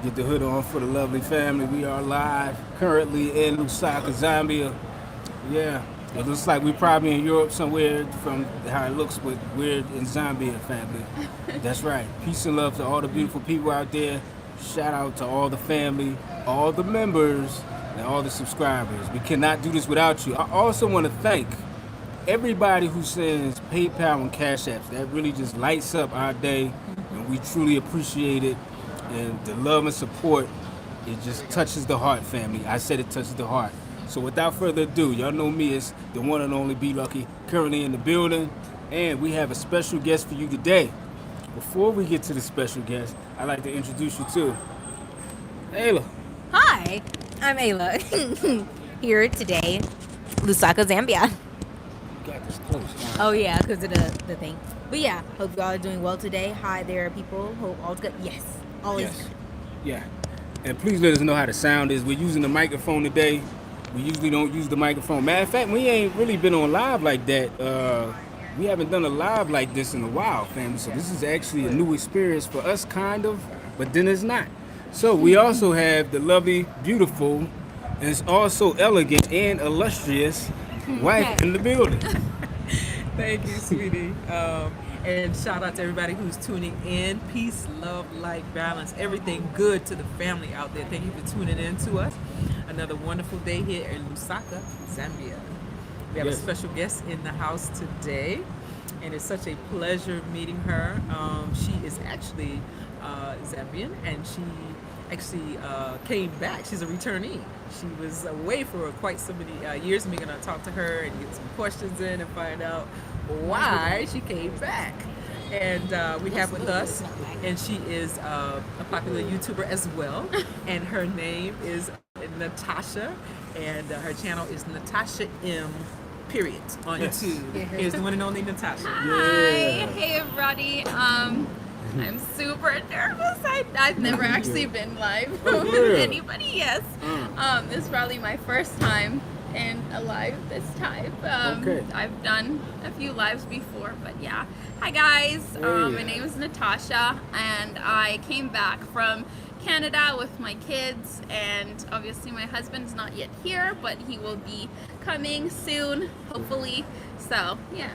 Get the hood on for the lovely family. We are live currently in Lusaka, Zambia. Yeah, it looks like we're probably in Europe somewhere from how it looks, but we're in Zambia, family. That's right. Peace and love to all the beautiful people out there. Shout out to all the family, all the members, and all the subscribers. We cannot do this without you. I also want to thank everybody who sends PayPal and Cash Apps. That really just lights up our day, and we truly appreciate it. And the love and support, it just touches the heart, family. I said it touches the heart. So without further ado, y'all know me as the one and only Be Lucky, currently in the building, and we have a special guest for you today. Before we get to the special guest, I'd like to introduce you to Ayla. Hi, I'm Ayla. Here today, Lusaka, Zambia. Got this close. Oh yeah, because of the thing. But yeah, hope you all are doing well today. Hi there, people. Hope all's good. Yes, always Yes. good. Yeah. And please let us know how the sound is. We're using the microphone today. We usually don't use the microphone. Matter of fact, we ain't really been on live like that. We haven't done a live like this in a while, family. So this is actually a new experience for us, kind of, but then it's not. So we also have the lovely, beautiful, and it's also elegant and illustrious wife in the building. Thank you, sweetie. And shout out to everybody who's tuning in. Peace, love, light, balance, everything good to the family out there. Thank you for tuning in to us. Another wonderful day here in Lusaka, Zambia. We have Yes. a special guest in the house today, and it's such a pleasure meeting her. She is actually Zambian, and she actually came back. She's a returnee. She was away for quite so many years, and we're going to talk to her and get some questions in and find out why she came back. And we have with us, and she is a popular YouTuber as well, and her name is Natasha, and her channel is Natasha M. Period on Yes. YouTube. Here's the one and only Natasha. Hi, hey everybody. I'm super nervous. I've never actually been live Oh, with really? anybody. Yes. This is probably my first time in a live this time. Okay. I've done a few lives before, but yeah. Hi guys. My name is Natasha, and I came back from Canada with my kids, and obviously my husband's not yet here, but he will be coming soon, hopefully. So yeah.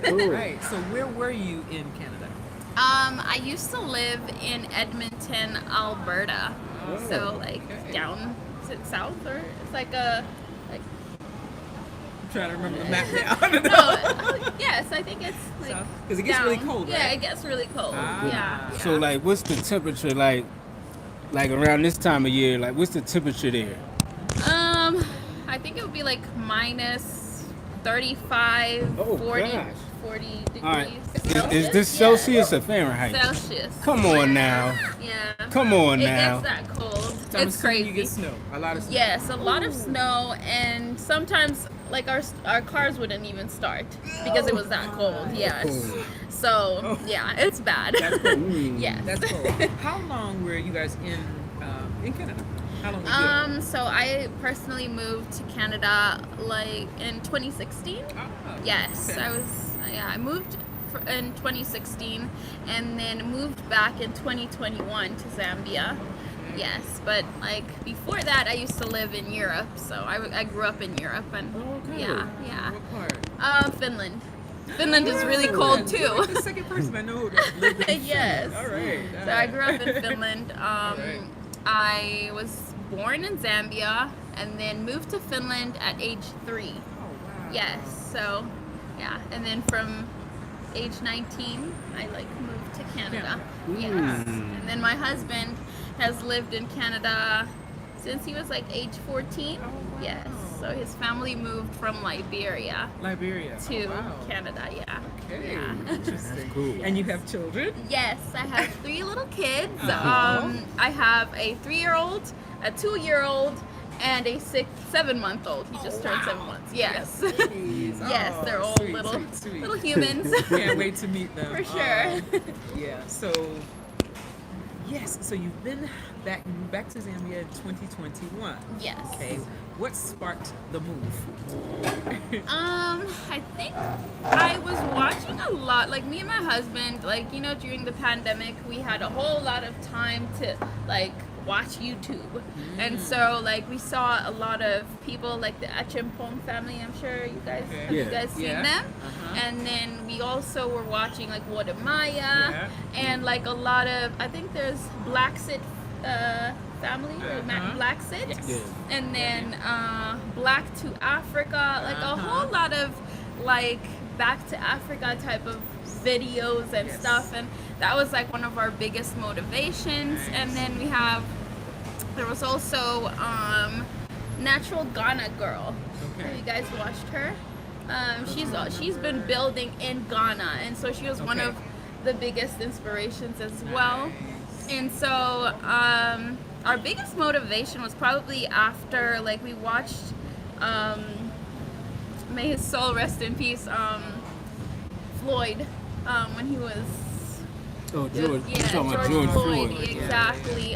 Cool. Right. So where were you in Canada? I used to live in Edmonton, Alberta. Oh, So like okay. down, is it south, or it's like a like I'm trying to remember the map now. I don't know. yes, I think it's like Because it gets really down. cold, Yeah, right? it gets really cold. Ah. Yeah. So like, what's the temperature like around this time of year? Like, what's the temperature there? I think it would be like minus 35, Oh, 40, gosh. 40 degrees. All right. Is this Celsius or Fahrenheit? Celsius. Come on now. Yeah. Come on It now. gets that cold. So I'm It's assuming crazy. You get snow. A lot of snow. Yes, a lot of snow, and sometimes like our cars wouldn't even start because it was that cold. Yes. cold. So yeah, it's bad. That's cool. Yes. That's cool. How long were you guys in Canada? How long were you? So I personally moved to Canada like in 2016. Oh, Yes, okay. I moved in 2016 and then moved back in 2021 to Zambia. Yes, but like before that, I used to live in Europe, so I grew up in Europe, and Okay. yeah. What part? Finland. Finland is really cold You're too. like the second person I know that lived in Finland. Yes. All right. So I grew up in Finland. Right. I was born in Zambia and then moved to Finland at age 3. Oh, wow. Yes. So, yeah, and then from age 19, I like moved to Canada. Yes. And then my husband has lived in Canada since he was like age 14. Oh, wow. Yes. So his family moved from Liberia Liberia. to Oh, wow. Canada. Yeah. Okay. Yeah. Interesting. Cool. And you have children? Yes, I have 3 little kids. Aw. I have a 3-year-old, a 2-year-old, and a 7-month-old. He just turned 7 months. Yes. Please. Yes, Oh, they're all sweet, little sweet, sweet. little humans. Can't wait to meet them. For sure. Yeah. So, yes. So you've been back to Zambia in 2021. Yes. Okay. What sparked the move? I think I was watching a lot, like me and my husband, like, you know, during the pandemic, we had a whole lot of time to like watch YouTube. And so like we saw a lot of people like the Achimpong family. I'm sure you guys you guys seen them. And then we also were watching like Wadamaya and like a lot of, I think there's Black Sit family, Black Sit, and then Black to Africa, like a whole lot of like back to Africa type of videos and stuff, and that was like one of our biggest motivations. And then there was also Natural Ghana Girl. Have you guys watched her? She's been building in Ghana, and so she was one of the biggest inspirations as well. And so our biggest motivation was probably after like we watched may his soul rest in peace, Floyd, when he was George Floyd, exactly.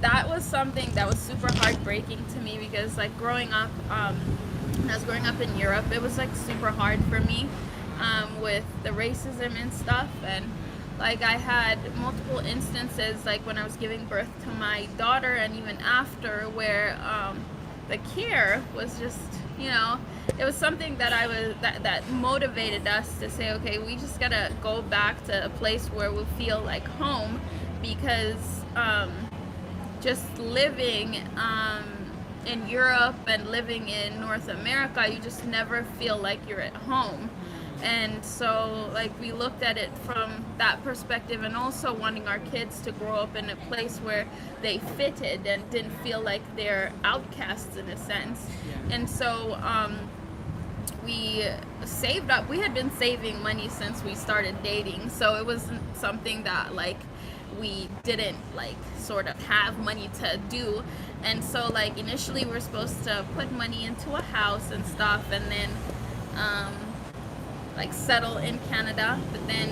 That was something that was super heartbreaking to me because like growing up, when I was growing up in Europe, it was like super hard for me with the racism and stuff. And like I had multiple instances like when I was giving birth to my daughter and even after where the care was just, you know, it was something that that motivated us to say, okay, we just gotta go back to a place where we feel like home, because just living in Europe and living in North America, you just never feel like you're at home. And so like we looked at it from that perspective, and also wanting our kids to grow up in a place where they fitted and didn't feel like they're outcasts in a sense. And so we saved up. We had been saving money since we started dating, so it wasn't something that like we didn't like sort of have money to do. And so like initially we were supposed to put money into a house and stuff, and then like settle in Canada. But then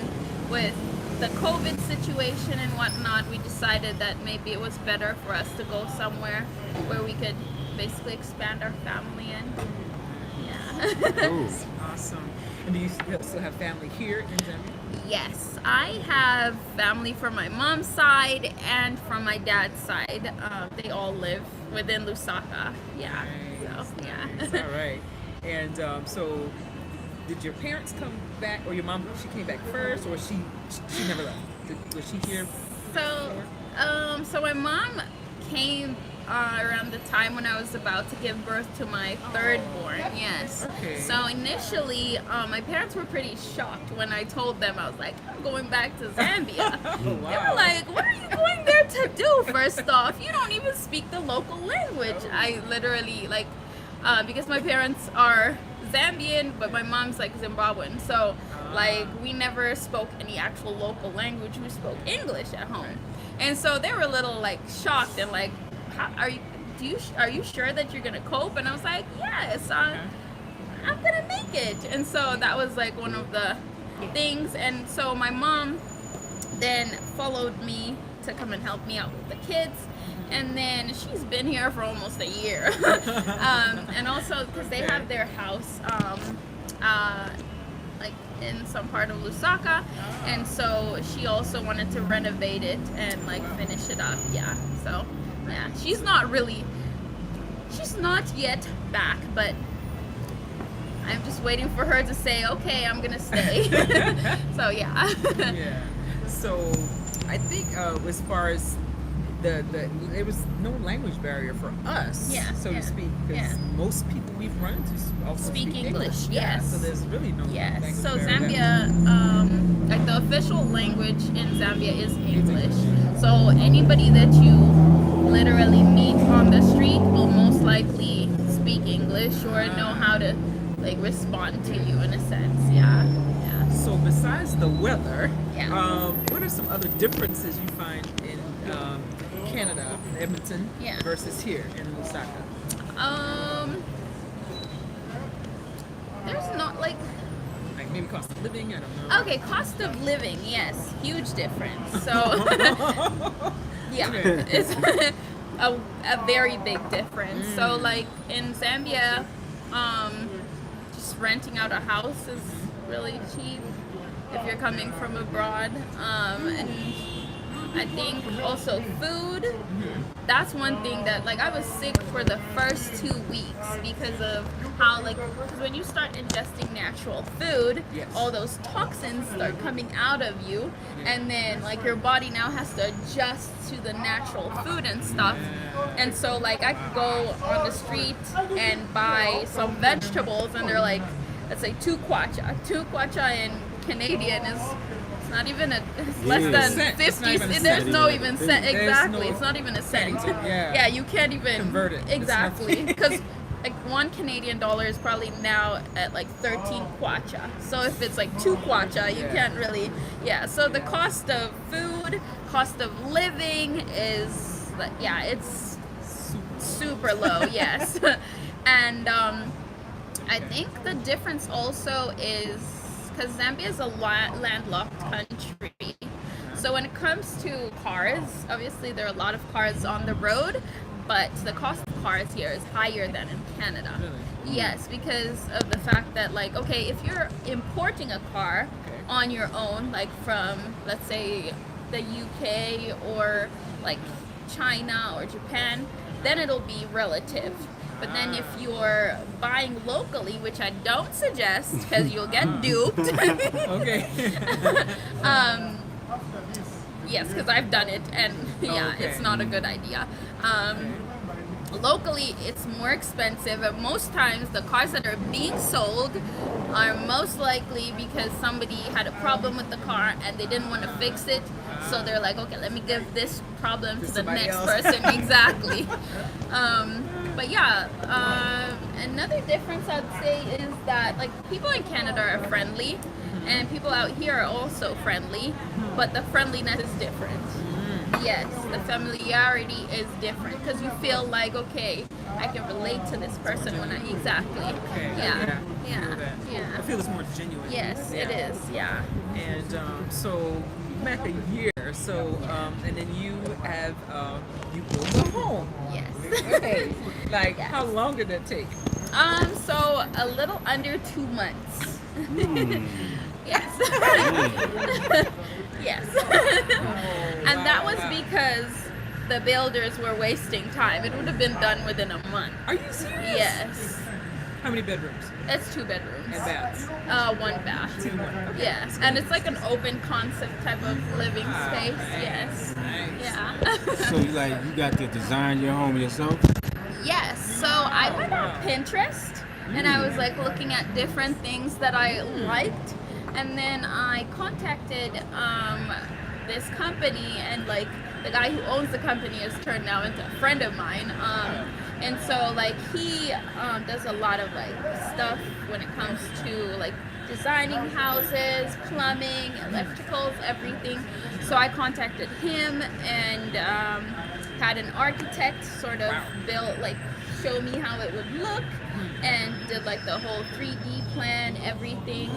with the COVID situation and whatnot, we decided that maybe it was better for us to go somewhere where we could basically expand our family and That's awesome. And do you still have family here in Zambia? Yes, I have family from my mom's side and from my dad's side. They all live within Lusaka. Yeah. Nice, So nice. All right. And so did your parents come back, or your mom, she came back first, or she never left? Was she here? So my mom came around the time when I was about to give birth to my third born. Yes. Okay. So initially, my parents were pretty shocked when I told them. I was like, I'm going back to Zambia. Oh, wow. They were like, what are you going there to do? First off, you don't even speak the local language. I literally like, because my parents are Zambian, but my mom's like Zimbabwean. So like we never spoke any actual local language. We spoke English at home. And so they were a little like shocked and like, are you sure that you're gonna cope? And I was like, yes, I'm gonna make it. And so that was like one of the things. And so my mom then followed me to come and help me out with the kids. And then she's been here for almost a year. And also because they have their house like in some part of Lusaka, and so she also wanted to renovate it and like finish it up. Yeah, so yeah, she's not yet back, but I'm just waiting for her to say, okay, I'm gonna stay. So yeah. Yeah. So I think as far as there was no language barrier for us, so to speak, because most people we've run into also speak English. Yeah, Yes. so there's really no language So barrier. Zambia, like the official language in Zambia is English. So anybody that you literally meet on the street will most likely speak English or know how to like respond to you in a sense. Yeah. So besides the weather, what are some other differences you find in Canada, Edmonton, versus here in Lusaka? There's not like maybe cost of living, I don't know. Okay, cost of living, yes, huge difference. So it's a very big difference. So like in Zambia, just renting out a house is really cheap if you're coming from abroad. And I think also food that's one thing that, like, I was sick for the first 2 weeks because of how, like, because when you start ingesting natural food, Yes. all those toxins start coming out of you, and then, like, your body now has to adjust to the natural food and stuff. And so, like, I could go on the street and buy some vegetables, and they're like, let's say 2 kwacha. 2 kwacha in Canadian is, it's not even a, it's less Yeah. than Cent. It's not 50. even a There's cent. no even cent. There's Exactly. no It's not even a cent. penny. Yeah. Yeah, you can't even Convert it. It's Exactly. nothing. Because like 1 Canadian dollar is probably now at like 13 kwacha. So if it's like 2 kwacha, you Yeah. can't really, yeah. So the cost of food, cost of living is, like, yeah, it's super low, yes. And I think the difference also is because Zambia is a landlocked country. So when it comes to cars, obviously there are a lot of cars on the road, but the cost of cars here is higher than in Canada. Really? Yes, because of the fact that, like, okay, if you're importing a car Okay. on your own, like from, let's say, the UK or like China or Japan, then it'll be relative. But then if you're buying locally, which I don't suggest because you'll get duped. Okay. Yes, because I've done it, and yeah, Okay. it's not a good idea. Locally, it's more expensive, and most times the cars that are being sold are most likely because somebody had a problem with the car and they didn't want to fix it, so they're like, okay, let me give this problem to the somebody next else. person. Exactly. But yeah, another difference I'd say is that, like, people in Canada are friendly, and people out here are also friendly, but the friendliness is different. Yes, the familiarity is different because you feel like, okay, I can relate to this person when I exactly. Okay. Yeah. I Yeah. feel that. Yeah. I feel it's more genuine. Yes, it Yeah. is. Yeah. And so back a year. So and then you have you built a home. Yes. Okay. Like Yes. how long did that take? So a little under 2 months. Yes. Yes. And that was because the builders were wasting time. It would have been done within a month. Are you serious? Yes. How many bedrooms It's 2 bedrooms. and baths? 1 bath. 2, 1. Okay. Yes. And it's like an open concept type of living space. Nice. Yes. Nice. Yeah. So you got to design your home yourself? Yes. So I went on Pinterest and I was like looking at different things that I liked, and then I contacted this company, and like the guy who owns the company has turned now into a friend of mine. And so like he does a lot of like stuff when it comes to like designing houses, plumbing, electricals, everything. So I contacted him and had an architect sort of build, like, show me how it would look, and did like the whole 3D plan, everything.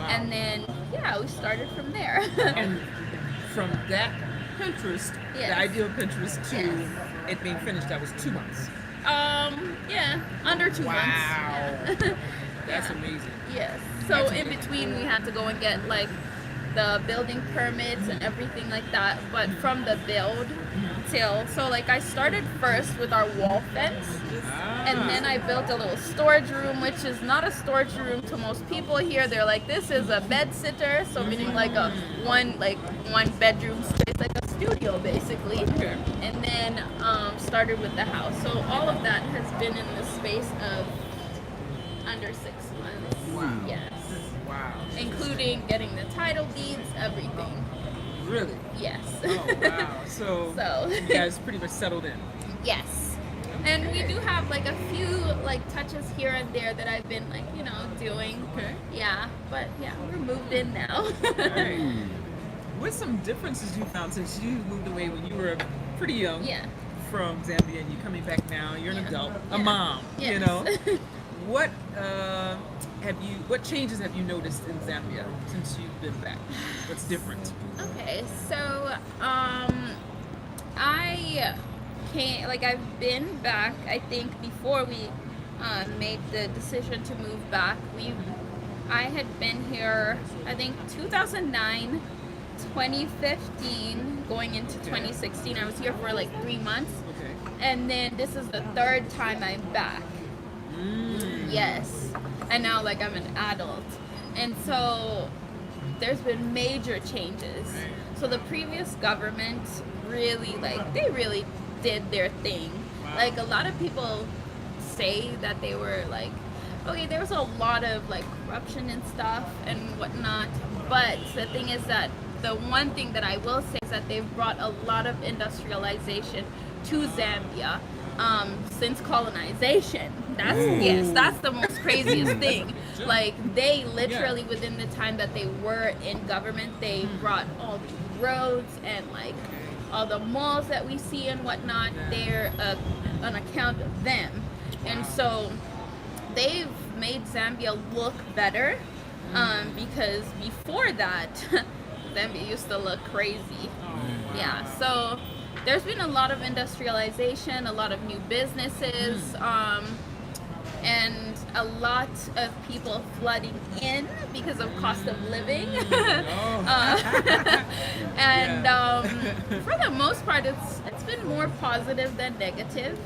And then yeah, we started from there. And from that Pinterest, Yes. the ideal Pinterest to Yes. it being finished, that was 2 months. Yeah, under 2 months. Wow. That's Yeah. amazing. Yes. So in between, we had to go and get like the building permits and everything like that. But from the build till, so like I started first with our wall fence, and then I built a little storage room, which is not a storage room to most people here. They're like, this is a bed sitter, so meaning like a one bedroom space, like a studio basically. Okay. And then started with the house. So all of that has been in the space of under 6 months. Wow. Yes. Wow. Including getting the title deeds, everything. Really? Yes. Oh wow. So, So. you guys pretty much settled in. Yes. And we do have like a few like touches here and there that I've been like, doing. Okay. Yeah. But yeah, we're moved in now. Alright. What's some differences you found since you moved away when you were pretty young Yeah. from Zambia, and you're coming back now? You're an Yeah. adult, Yeah. a mom. Yes. You know. What changes have you noticed in Zambia since you've been back? What's different? Okay, so I've been back. I think before we made the decision to move back, I had been here, I think 2009 2015 going into 2016. I was here for like 3 months. Okay. And then this is the third time I'm back. Yes. And now like I'm an adult. And so there's been major changes. So the previous government really they really did their thing. Like a lot of people say that they were like, okay, there was a lot of like corruption and stuff and whatnot. But the thing is that the one thing that I will say is that they've brought a lot of industrialization to Zambia since colonization. That's the most craziest thing. Like they literally within the time that they were in government, they brought all these roads and like all the malls that we see and whatnot. They're an account of them, and so they've made Zambia look better because before that Zambia used to look crazy. Yeah, so there's been a lot of industrialization, a lot of new businesses, and a lot of people flooding in because of cost of living. For the most part, it's been more positive than negative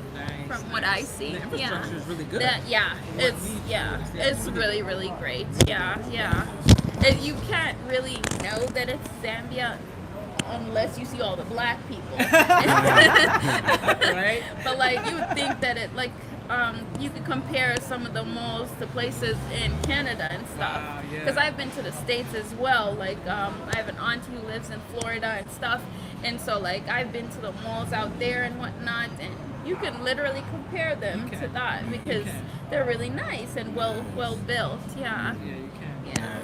from what I see. The infrastructure is really good. It's really, really great. Yeah. You can't really know that it's Zambia unless you see all the black people. Right? But like you would think that it like you could compare some of the malls to places in Canada and stuff. Because I've been to the States as well. Like I have an auntie who lives in Florida and stuff, and so like I've been to the malls out there and whatnot, and you can literally compare them to that because they're really nice and well built. Yeah. Yeah, you can. Yeah.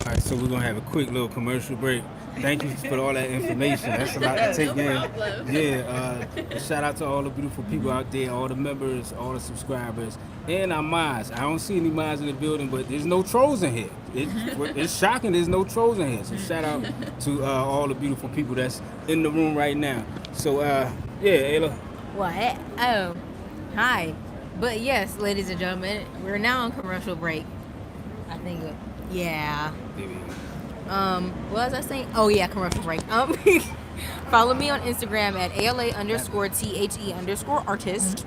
All right, so we're gonna have a quick little commercial break. Thank you for all that information. That's a lot to take No in. problem. Yeah, shout out to all the beautiful people out there, all the members, all the subscribers, and our mods. I don't see any mods in the building, but there's no trolls in here. It's shocking there's no trolls in here. So shout out to all the beautiful people that's in the room right now. So, yeah, Ayla. What? Oh, hi. But yes, ladies and gentlemen, we're now on commercial break. I think, yeah. What was I saying? Oh yeah, commercial break. Follow me on Instagram at ALA_THE_artist.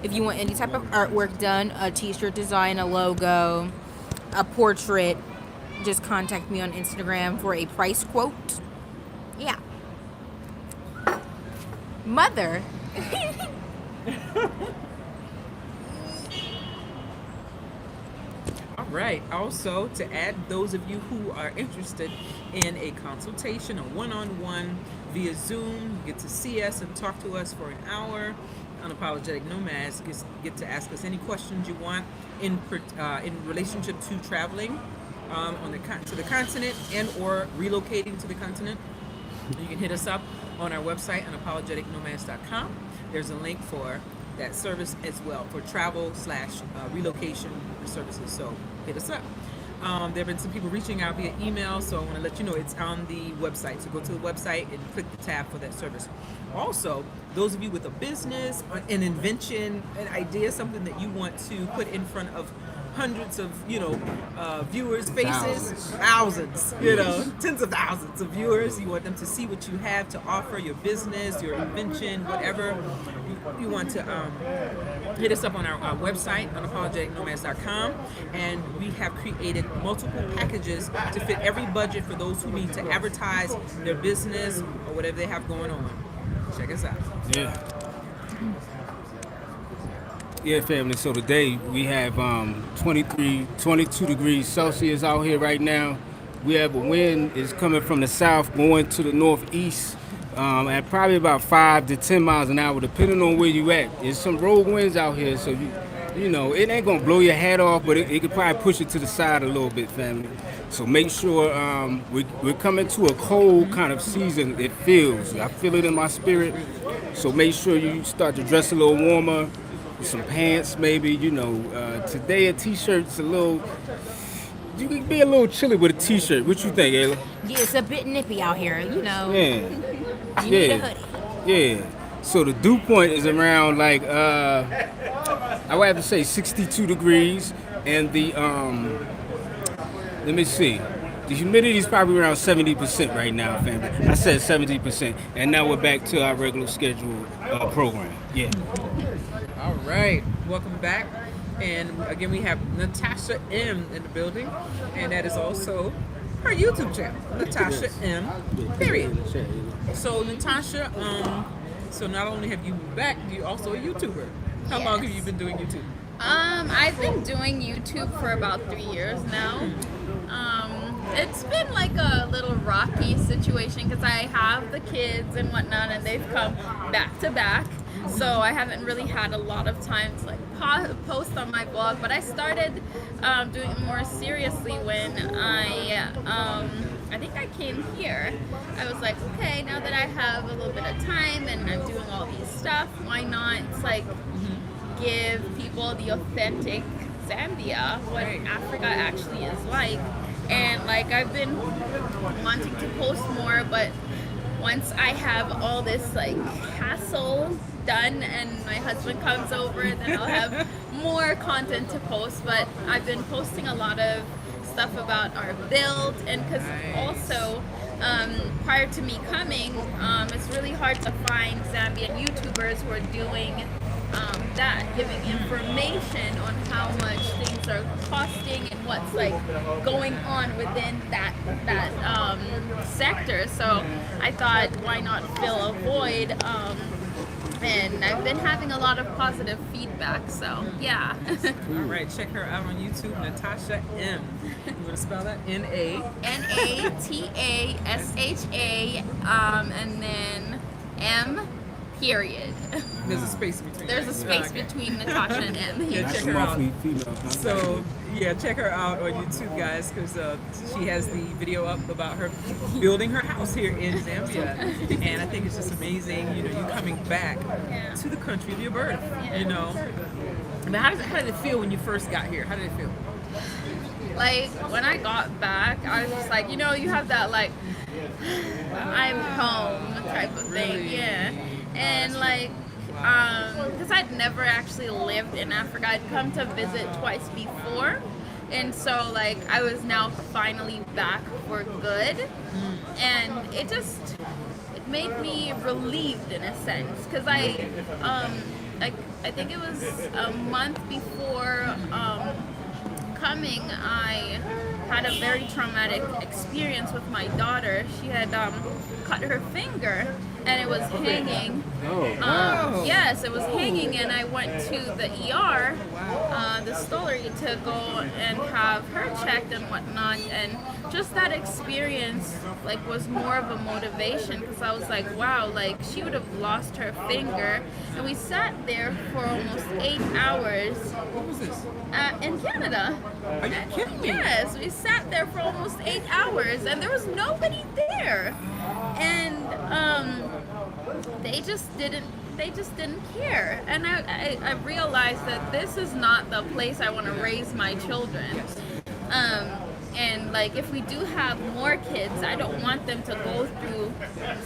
If you want any type of artwork done, a t-shirt design, a logo, a portrait, just contact me on Instagram for a price quote. Yeah. Mother. All right. Also, to add those of you who are interested in a consultation, a one-on-one via Zoom, get to see us and talk to us for an hour. Unapologetic Nomads get to ask us any questions you want in relationship to traveling to the continent and or relocating to the continent. You can hit us up on our website, unapologeticnomads.com. There's a link for that service as well for travel/relocation services. So hit us up. There have been some people reaching out via email, so I want to let you know it's on the website. So go to the website and click the tab for that service. Also, those of you with a business, an invention, an idea, something that you want to put in front of hundreds of viewers' faces, thousands, tens of thousands of viewers. You want them to see what you have to offer, your business, your invention, whatever. You want to hit us up on our website, unapologeticnomads.com, and we have created multiple packages to fit every budget for those who need to advertise their business or whatever they have going on. Check us out. Yeah, family. So today we have 22 degrees Celsius out here right now. We have a wind is coming from the south going to the northeast at probably about 5 to 10 miles an hour, depending on where you at. There's some rogue winds out here, so you know it ain't gonna blow your hat off, but it could probably push it to the side a little bit, family. So make sure we're coming to a cold kind of season. It feels. I feel it in my spirit. So make sure you start to dress a little warmer. Some pants, maybe, today a t-shirt's a little, you can be a little chilly with a t-shirt. What you think, Ayla? Yeah, it's a bit nippy out here, Yeah. You need a hoodie. Yeah. So the dew point is around like, I would have to say 62 degrees. And the, let me see, The humidity is probably around 70% right now, family. I said 70%, and now we're back to our regular scheduled program. Yeah. All right, welcome back. And again, we have Natasha M in the building, and that is also her YouTube channel, Natasha M. Period. So Natasha, so not only have you moved back, you're also a YouTuber. How long have you been doing YouTube? I've been doing YouTube for about 3 years now. It's been like a little rocky situation because I have the kids and whatnot, and they've come back to back. So I haven't really had a lot of time to like post on my blog. But I started doing it more seriously when I think I came here. I was like, okay, now that I have a little bit of time and I'm doing all these stuff, why not like give people the authentic Zambia, what Africa actually is like. And like I've been wanting to post more, but once I have all this like hassle done and my husband comes over, then I'll have more content to post. But I've been posting a lot of stuff about our build, and because also prior to me coming, it's really hard to find Zambian YouTubers who are doing that, giving information on how much things are costing and what's like going on within that sector. So I thought, why not fill a void? And I've been having a lot of positive feedback. So yeah. All right, check her out on YouTube, Natasha M. You want to spell that? Natasha, and then M. Period. There's a space between. There's a space between Natasha and M. Yeah, check her out. So yeah, check her out on YouTube, guys, because she has the video up about her building her house here in Zambia, and I think it's just amazing. You know, you coming back to the country of your birth. You know, I mean, how did it feel when you first got here? How did it feel? Like when I got back, I was just like, you know, you have that like I'm home type of thing, yeah. And like, because I'd never actually lived in Africa, I'd come to visit twice before, and so like I was now finally back for good, and it made me relieved in a sense, because I think it was a month before coming, I had a very traumatic experience with my daughter. She had cut her finger, and it was hanging. Yes, it was hanging, and I went to the ER, the Stollery, to go and have her checked and whatnot. And just that experience, like, was more of a motivation, because I was like, wow, like, she would have lost her finger. And we sat there for almost 8 hours. What was this? In Canada. Are you kidding me? Yes, we sat there for almost 8 hours, and there was nobody there. And they just didn't care. And I realized that this is not the place I want to raise my children. And like, if we do have more kids, I don't want them to go through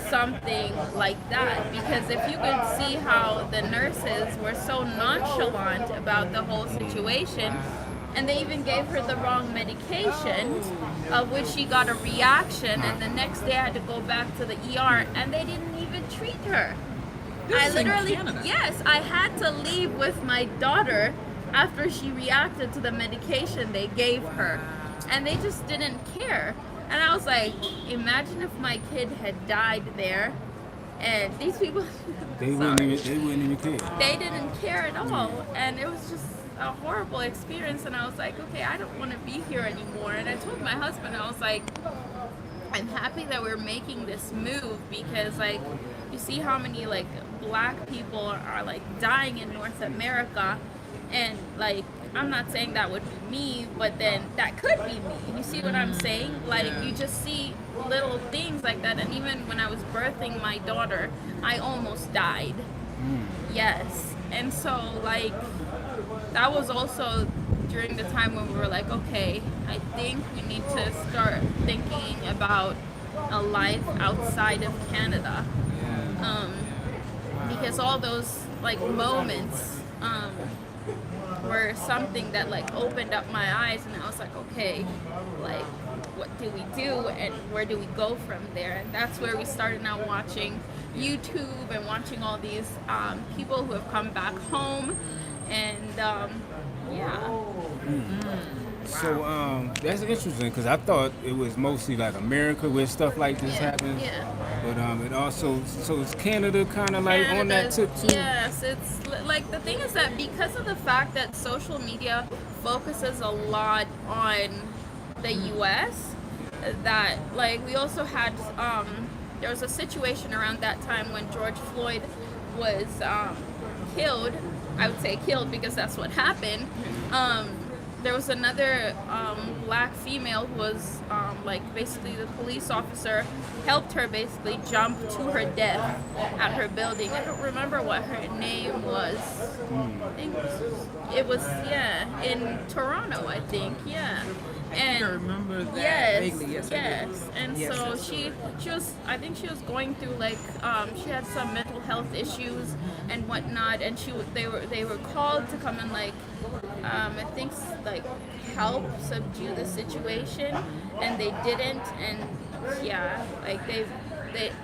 something like that, because if you could see how the nurses were so nonchalant about the whole situation, and they even gave her the wrong medication, of which she got a reaction, and the next day I had to go back to the ER, and they didn't even treat her. This is in Canada. Yes, I had to leave with my daughter after she reacted to the medication they gave her, and they just didn't care. And I was like, imagine if my kid had died there, and these people they wouldn't even care. They didn't care at all, and it was just a horrible experience. And I was like, okay, I don't want to be here anymore. And I told my husband, I was like, I'm happy that we're making this move, because like, you see how many like black people are like dying in North America, and like, I'm not saying that would be me, but then that could be me. You see what I'm saying? Like, you just see little things like that. And even when I was birthing my daughter, I almost died. Yes. And so like, that was also during the time when we were like, okay, I think we need to start thinking about a life outside of Canada. Because all those like moments were something that like opened up my eyes, and I was like, okay, like what do we do and where do we go from there? And that's where we started now watching YouTube and watching all these people who have come back home, and yeah. So that's interesting because I thought it was mostly like America where stuff like this happens. Yeah. But it also, so is Canada kind of like on that tip too? Yes, it's like the thing is that because of the fact that social media focuses a lot on the U.S., that like we also had there was a situation around that time when George Floyd was killed. I would say killed because that's what happened. There was another black female who was like basically the police officer helped her basically jump to her death at her building. I don't remember what her name was. I think it was in Toronto, I think, And I remember that yes, vaguely. Yes, yes. And yes, so yes. she was, I think she was going through like she had some mental health issues and whatnot, and they were called to come and like I think like help subdue the situation, and they didn't. And yeah, like they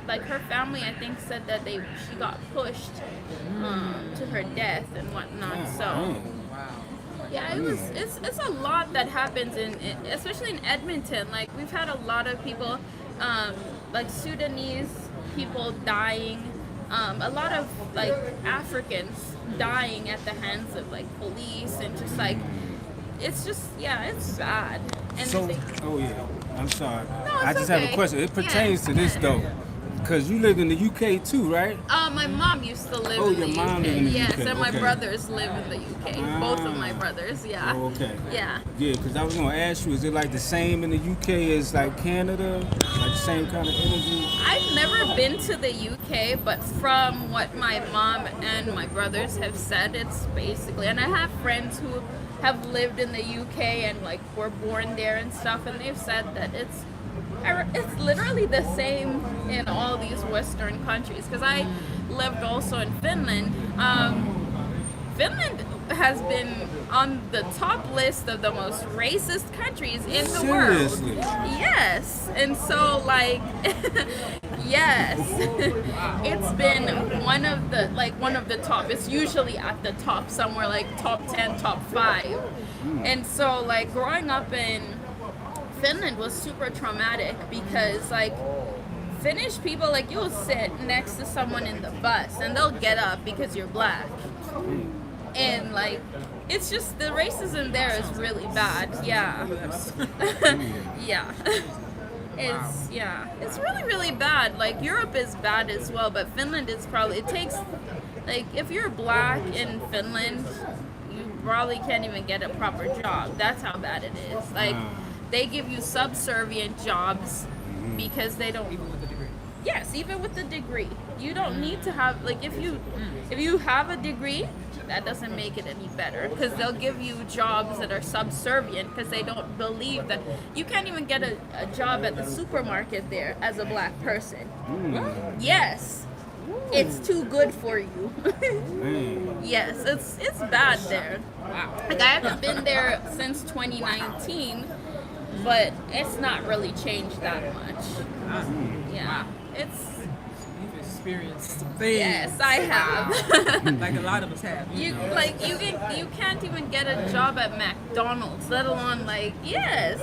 like her family I think said that she got pushed to her death and whatnot. So yeah, it's a lot that happens in especially in Edmonton. Like we've had a lot of people like Sudanese people dying, a lot of like Africans dying at the hands of like police, and just like it's just it's bad. And So, they- I'm sorry. No, I it's just have a okay. question. It pertains to this Yeah. though, because you lived in the UK too, right? my mom used to live Oh, in the your mom UK. lived in the Yes, UK, and my okay. brothers live in the UK. Both of my brothers, yeah. Oh, okay. Yeah. Yeah, because I was gonna ask you, is it like the same in the UK as like Canada, like the same kind of energy? I've never been to the UK, but from what my mom and my brothers have said, it's basically, and I have friends who have lived in the UK and like were born there and stuff, and they've said that it's literally the same in all these Western countries. Because I lived also in Finland. Finland has been on the top list of the most racist countries in the Seriously? world. Yes, and so like, yes, it's been one of the top. It's usually at the top, somewhere like top 10, top 5. And so like growing up in Finland was super traumatic because like Finnish people, like you'll sit next to someone in the bus and they'll get up because you're black. And like it's just the racism there is really bad. Yeah. Yeah. It's really, really bad. Like Europe is bad as well, but Finland is probably, it takes like if you're black in Finland, you probably can't even get a proper job. That's how bad it is. Like they give you subservient jobs because they don't. Even with the degree. Yes, even with the degree, you don't need to have like if you have a degree, that doesn't make it any better because they'll give you jobs that are subservient because they don't believe that you can't even get a job at the supermarket there as a black person. Yes, it's too good for you. Yes, it's bad there. Wow. Like I haven't been there since 2019, but it's not really changed that much. Yeah, it's. You've experienced some things. Yes, I have. Like a lot of us have. You know. like you can't even get a job at McDonald's, let alone like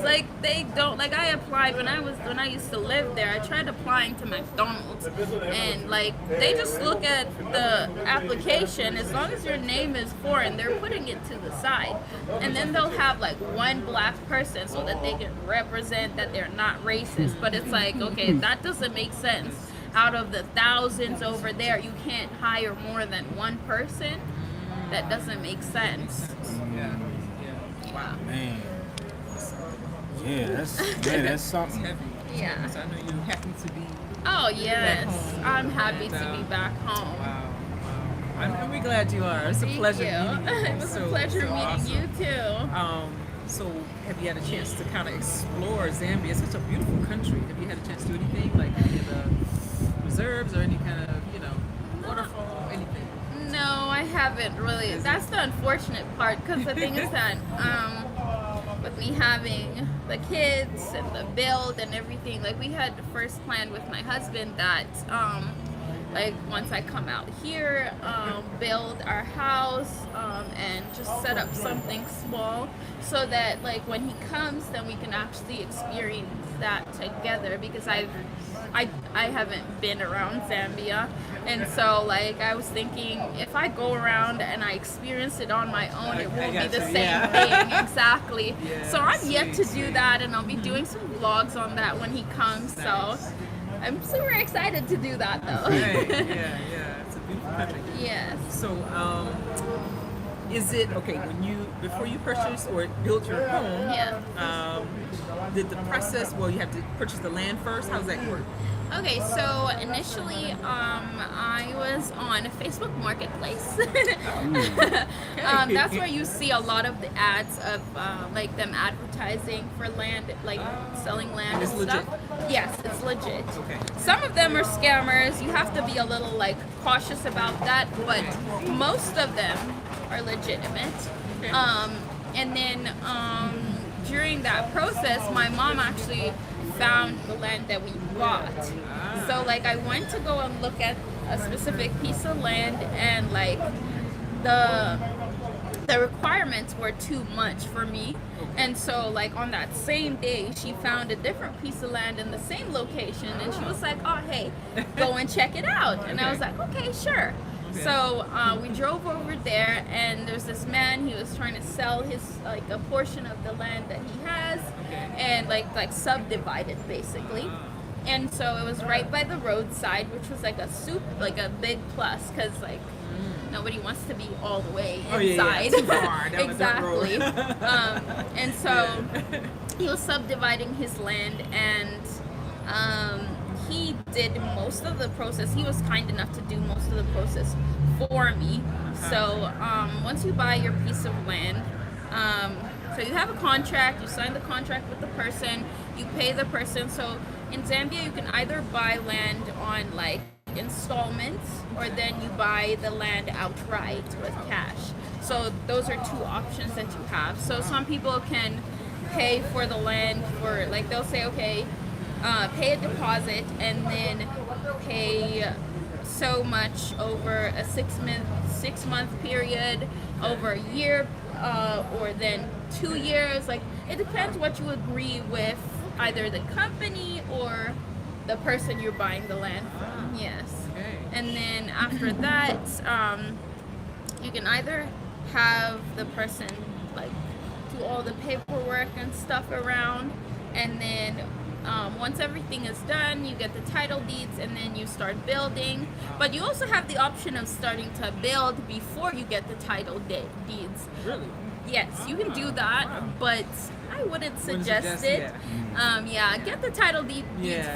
like they don't like I applied when I used to live there. I tried applying to McDonald's and like they just look at the application as long as your name is foreign, they're putting it to the side. And then they'll have like one black person so that they can represent that they're not racist. But it's like, okay, that doesn't make sense. Out of the thousands over there, you can't hire more than one person. That doesn't make sense. Yeah. Wow. Man. Yeah, that's something. It's heavy. Yeah. So I know you're happy to be. Oh yes, home. I'm happy And, to be back home. Wow. I'm really glad you are. It's a Thank pleasure you. meeting you. It was So- a pleasure so meeting awesome. you too. So have you had a chance to kind of explore Zambia? It's such a beautiful country. Have you had a chance to do anything like any of the reserves or any kind of, waterfall, anything? No, I haven't really. That's the unfortunate part because the thing is that the of me having the kids and the build and everything, like we had first planned with my husband that like once I come out here, build our house and just set up something small so that like when he comes, then we can actually experience that together, because I haven't been around Zambia, and so like I was thinking if I go around and I experience it on my own, it won't be the same thing. Exactly. So I'm yet to do that, and I'll be doing some vlogs on that when he comes. So I'm super excited to do that though. Right. Yeah. It's a beautiful country. Yes. So, is it okay when before you purchase or build your home? Yeah. Did the process? Well, you have to purchase the land first. How does that work? Okay, so initially, I was on Facebook Marketplace. That's where you see a lot of the ads of like them advertising for land, like selling land It's and legit? stuff. Yes, it's legit. Okay. Some of them are scammers. You have to be a little like cautious about that, but most of them are legitimate. Okay. And then during that process, my mom actually found the land that we bought. So like I went to go and look at a specific piece of land, and like the requirements were too much for me. And so like on that same day, she found a different piece of land in the same location, and she was like, oh hey, go and check it out. And I was like, okay, sure. So we drove over there, and there's this man. He was trying to sell his like a portion of the land that he has, and like subdivide it basically. And so it was right by the roadside, which was like a big plus, because like nobody wants to be all the way inside. Too far down Exactly. the dirt road. And so he was subdividing his land, and he did most of the process. He was kind enough to do most of the process for me. So once you buy your piece of land, so you have a contract, you sign the contract with the person, you pay the person. So in Zambia, you can either buy land on like installments, or then you buy the land outright with cash. So those are two options that you have. So some people can pay for the land for like, they'll say, okay, pay a deposit and then pay so much over a 6 month period, over a year, or then 2 years. Like it depends what you agree with either the company or the person you're buying the land from. Yes. And then after that, you can either have the person like do all the paperwork and stuff around, and then once everything is done, you get the title deeds, and then you start building. But you also have the option of starting to build before you get the title deeds. Really? Yes, you can do that, but I wouldn't suggest it. Get the title deeds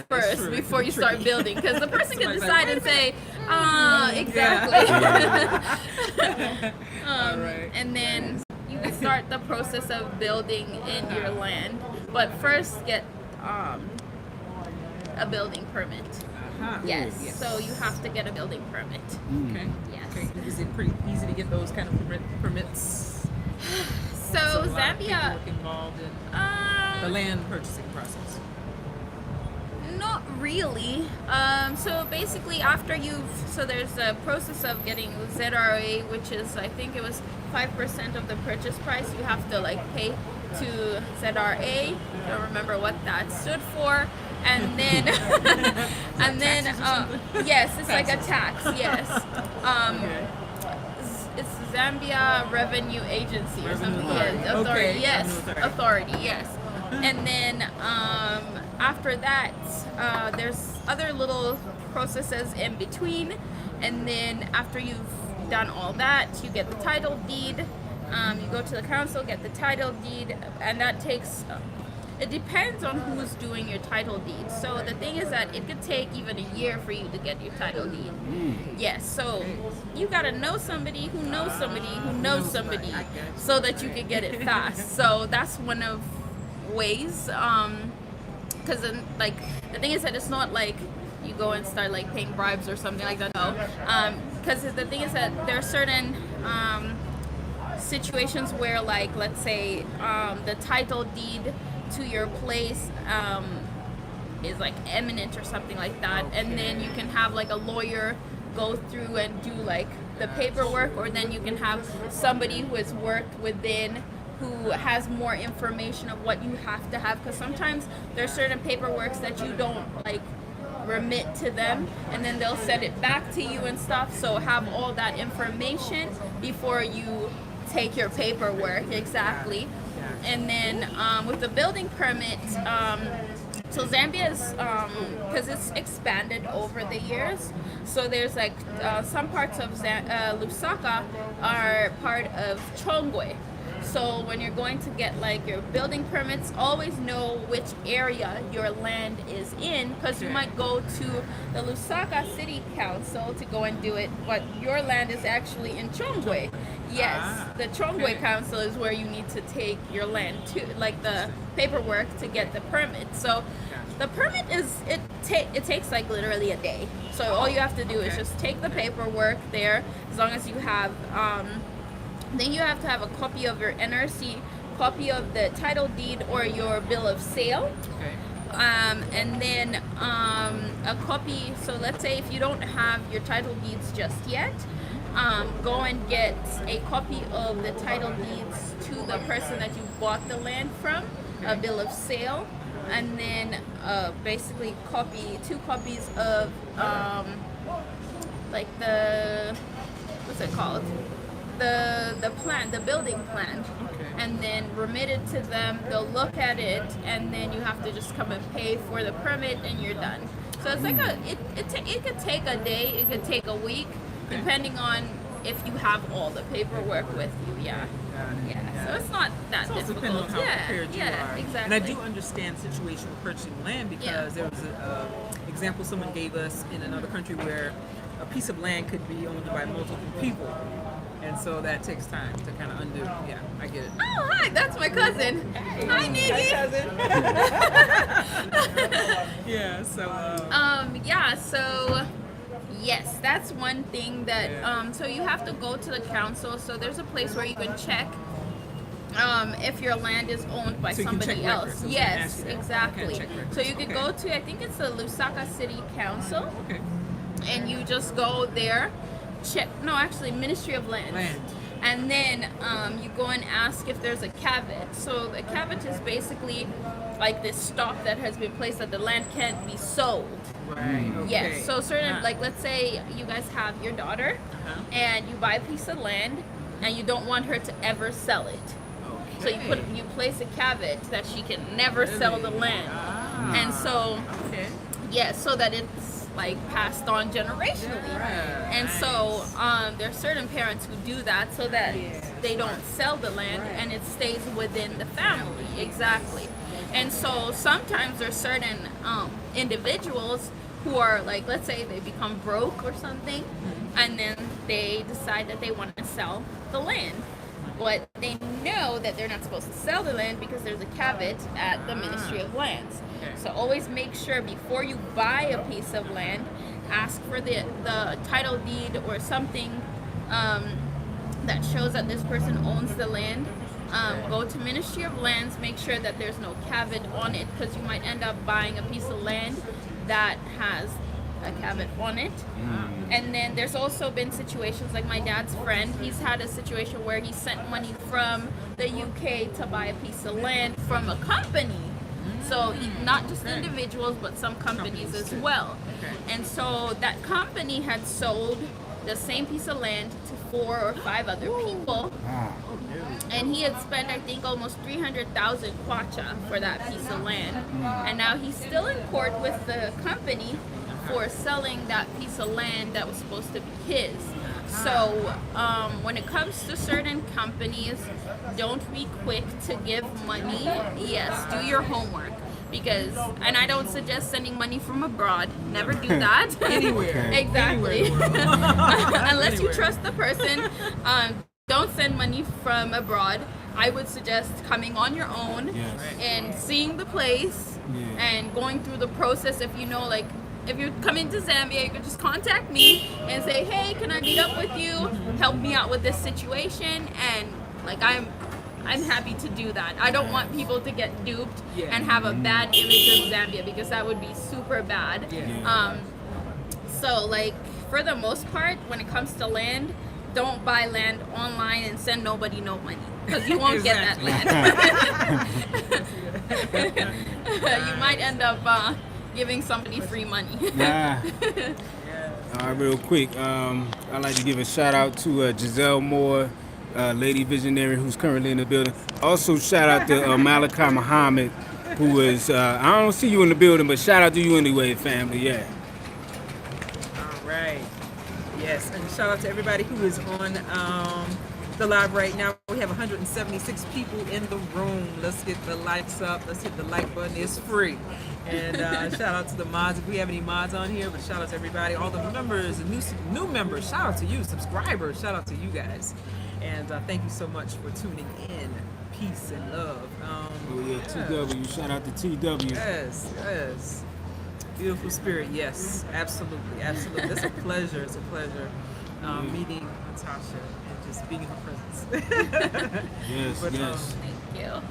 first before you start building, because the person can decide and say, exactly. And then you can start the process of building in your land, but first get a building permit. Yes, so you have to get a building permit. Okay. Yes. Okay. Is it pretty easy to get those kind of permits? So A lot of Zambia, paperwork involved in the land purchasing process. not really. So basically, so there's a process of getting ZRA, which is, I think it was 5% of the purchase price. You have to like pay to ZRA. I don't remember what that stood for. And then, yes, it's like a tax. Yes. It's Zambia Revenue Agency or something. Yes, authority. Okay. Yes, authority. Yes. And then after that, there's other little processes in between. And then after you've done all that, you get the title deed. You go to the council, get the title deed, and that takes. It depends on who's doing your title deed. So the thing is that it could take even a year for you to get your title deed. Yes, so you gotta know somebody who knows somebody who knows somebody so that you can get it fast. So that's one of ways. Because like the thing is that it's not like you go and start like paying bribes or something like that. No, because the thing is that there are certain situations where, like, let's say the title deed to your place is like eminent or something like that, and then you can have like a lawyer go through and do like the paperwork, or then you can have somebody who has worked within who has more information of what you have to have, because sometimes there's certain paperworks that you don't like remit to them, and then they'll send it back to you and stuff. So have all that information before you take your paperwork. Exactly. And then with the building permit, so Zambia is, because it's expanded over the years, so there's like some parts of Lusaka are part of Chongwe. So when you're going to get like your building permits, always know which area your land is in, because you might go to the Lusaka City Council to go and do it, but your land is actually in Chongwe. Yes, the Chongwe Council is where you need to take your land to, like the paperwork to get the permit. So the permit is, it takes like literally a day. So all you have to do is just take the paperwork there, as long as you have, then you have to have a copy of your NRC, copy of the title deed or your bill of sale. And then a copy, so let's say if you don't have your title deeds just yet, go and get a copy of the title deeds to the person that you bought the land from, a bill of sale, and then basically two copies of like the, what's it called? The plan, the building plan, and then remit it to them. They'll look at it, and then you have to just come and pay for the permit, and you're done. So it's like it could take a day, it could take a week, depending on if you have all the paperwork with you. Yeah. So it's not that difficult. Depending on how prepared you are. Exactly. And I do understand the situation of purchasing land, because there was an example someone gave us in another country where a piece of land could be owned by multiple people. And so that takes time to kind of undo. Yeah, I get it. Oh, hi, that's my cousin. Hi, Niggy. Yeah, so. So yes, that's one thing that. So you have to go to the council. So there's a place where you can check if your land is owned by somebody else. Yes, exactly. So you could go to, I think it's the Lusaka City Council. And you just go there. Ministry of Lands. And then you go and ask if there's a caveat. So the caveat is basically like this stop that has been placed that the land can't be sold. Right. Okay. Yes. So certain, like, let's say you guys have your daughter, and you buy a piece of land, and you don't want her to ever sell it. So you place a caveat that she can never sell the land, and so so that it's like passed on generationally. And so there are certain parents who do that so that they don't sell the land and it stays within the family. Exactly. And so sometimes there's certain individuals who are like, let's say they become broke or something, and then they decide that they want to sell the land. But they know that they're not supposed to sell the land because there's a caveat at the Ministry of Lands. So always make sure before you buy a piece of land, ask for the title deed or something that shows that this person owns the land. Go to Ministry of Lands, make sure that there's no caveat on it, because you might end up buying a piece of land that has a caveat on it. And then there's also been situations like my dad's friend, he's had a situation where he sent money from the UK to buy a piece of land from a company. So not just individuals, but some companies as well. And so that company had sold the same piece of land to 4 or 5 other people. And he had spent, I think, almost 300,000 kwacha for that piece of land. And now he's still in court with the company for selling that piece of land that was supposed to be his. So when it comes to certain companies, don't be quick to give money. Yes, do your homework. Because, and I don't suggest sending money from abroad. Never do that. Anywhere. Exactly. Unless you trust the person. Don't send money from abroad. I would suggest coming on your own and seeing the place and going through the process. If you know, like, if you're coming to Zambia, you can just contact me and say, hey, can I meet up with you? Help me out with this situation. And Like I'm happy to do that. I don't want people to get duped Yeah. and have a bad image of Zambia, because that would be super bad. Yeah. So like for the most part, when it comes to land, don't buy land online and send nobody no money, because you won't get that land. You might end up giving somebody free money. Nah. All right, real quick, I'd like to give a shout out to Giselle Moore, Lady Visionary, who's currently in the building. Also, shout out to Malachi Muhammad, who is, I don't see you in the building, but shout out to you anyway, family, yeah. All right. Yes, and shout out to everybody who is on the live right now. We have 176 people in the room. Let's get the likes up. Let's hit the like button. It's free. And shout out to the mods, if we have any mods on here, but shout out to everybody, all the members, and new members. Shout out to you, subscribers. Shout out to you guys. And thank you so much for tuning in. Peace and love. Oh yeah, TW. Shout out to TW. Yes, yes. Beautiful spirit. Yes, absolutely, absolutely. It's a pleasure. It's a pleasure meeting Natasha and just being in her presence. Yes, But, yes. Thank you.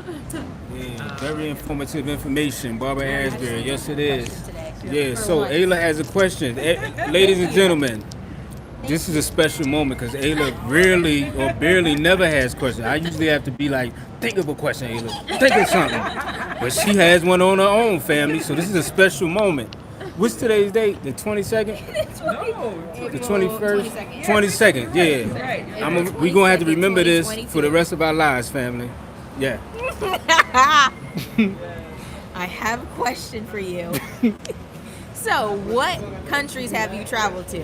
Yeah, very informative information, Barbara Asbury. Yes, it is. Today. Yeah, For so once. Ayla has a question. Ladies and gentlemen, this is a special moment because Ayla rarely or barely never has questions. I usually have to be like, think of a question, Ayla. Think of something. But she has one on her own, family, so this is a special moment. What's today's date? The 22nd? No. The 21st? 22nd. 22nd, yeah. Right. We're going to have to remember this 2022. for the rest of our lives, family. Yeah. I have a question for you. So, what countries have you traveled to?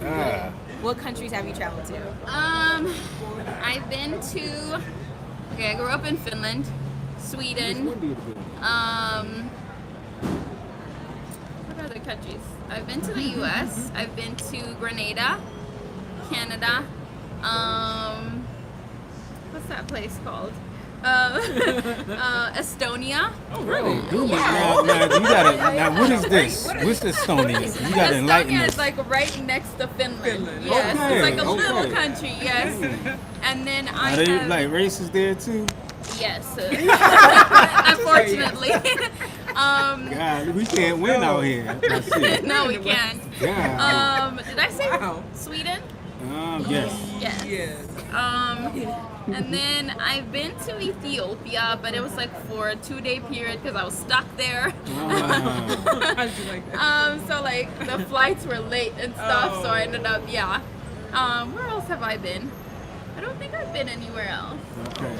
Ah. What countries have you traveled to? I've been to. Okay, I grew up in Finland, Sweden. What other countries? I've been to the U.S. I've been to Grenada, Canada. What's that place called? Estonia. Oh, really? Now, what is this? What's Estonia? You got to enlighten Estonia us. is like right next to Finland. Finland. Yes, Okay, it's like a little okay. country. Yes, and then I Are they have, like racist there too? yes, unfortunately. God, we can't win out here. That's it. No, we can't. God. Did I say Wow. Sweden? Yes. Yes. Yes. And then I've been to Ethiopia, but it was like for a 2-day period because I was stuck there. Ah. How'd you like that? So like the flights were late and stuff, so I ended up, where else have I been? I don't think I've been anywhere else. Okay.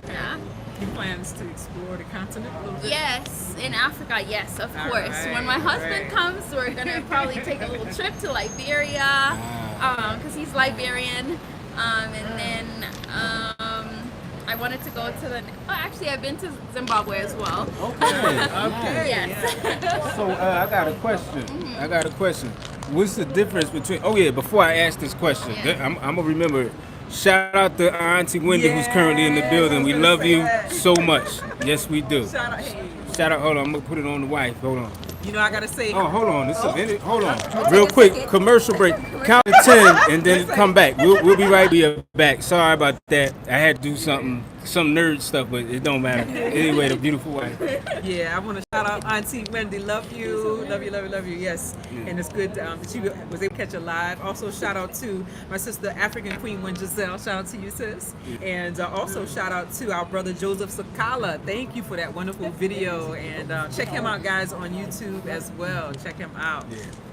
Yeah. He plans to explore the continent a little bit. Yes, in Africa, yes, of All course. right, When my husband right. comes, we're gonna probably take a little trip to Liberia, because he's Liberian. And then I wanted to go to actually I've been to Zimbabwe as well. Okay. Yes. So I got a question. What's the difference between? Oh yeah, before I ask this question, Yeah. I'm gonna remember. Shout out to Auntie Wendy, who's currently in the Yes, building. I was We gonna love say you that. so much. Yes, we do. Shout out, hey. Shout out. Hold on, I'm gonna put it on the wife. Hold on. You know, I gotta say, Oh, hold on. This is a minute. Hold on. Real quick, commercial break. Count to 10 and then come back. We'll be right back. Sorry about that. I had to do some nerd stuff, but it don't matter. Anyway, the beautiful wife. yeah, I want to shout out Auntie Wendy. Love you. Love you, love you, love you. Yes. And it's good that she was able to catch it live. Also, shout out to my sister, African Queen One Giselle. Shout out to you, sis. And also, shout out to our brother, Joseph Sakala. Thank you for that wonderful video. And check him out, guys, on YouTube as well. Check him out.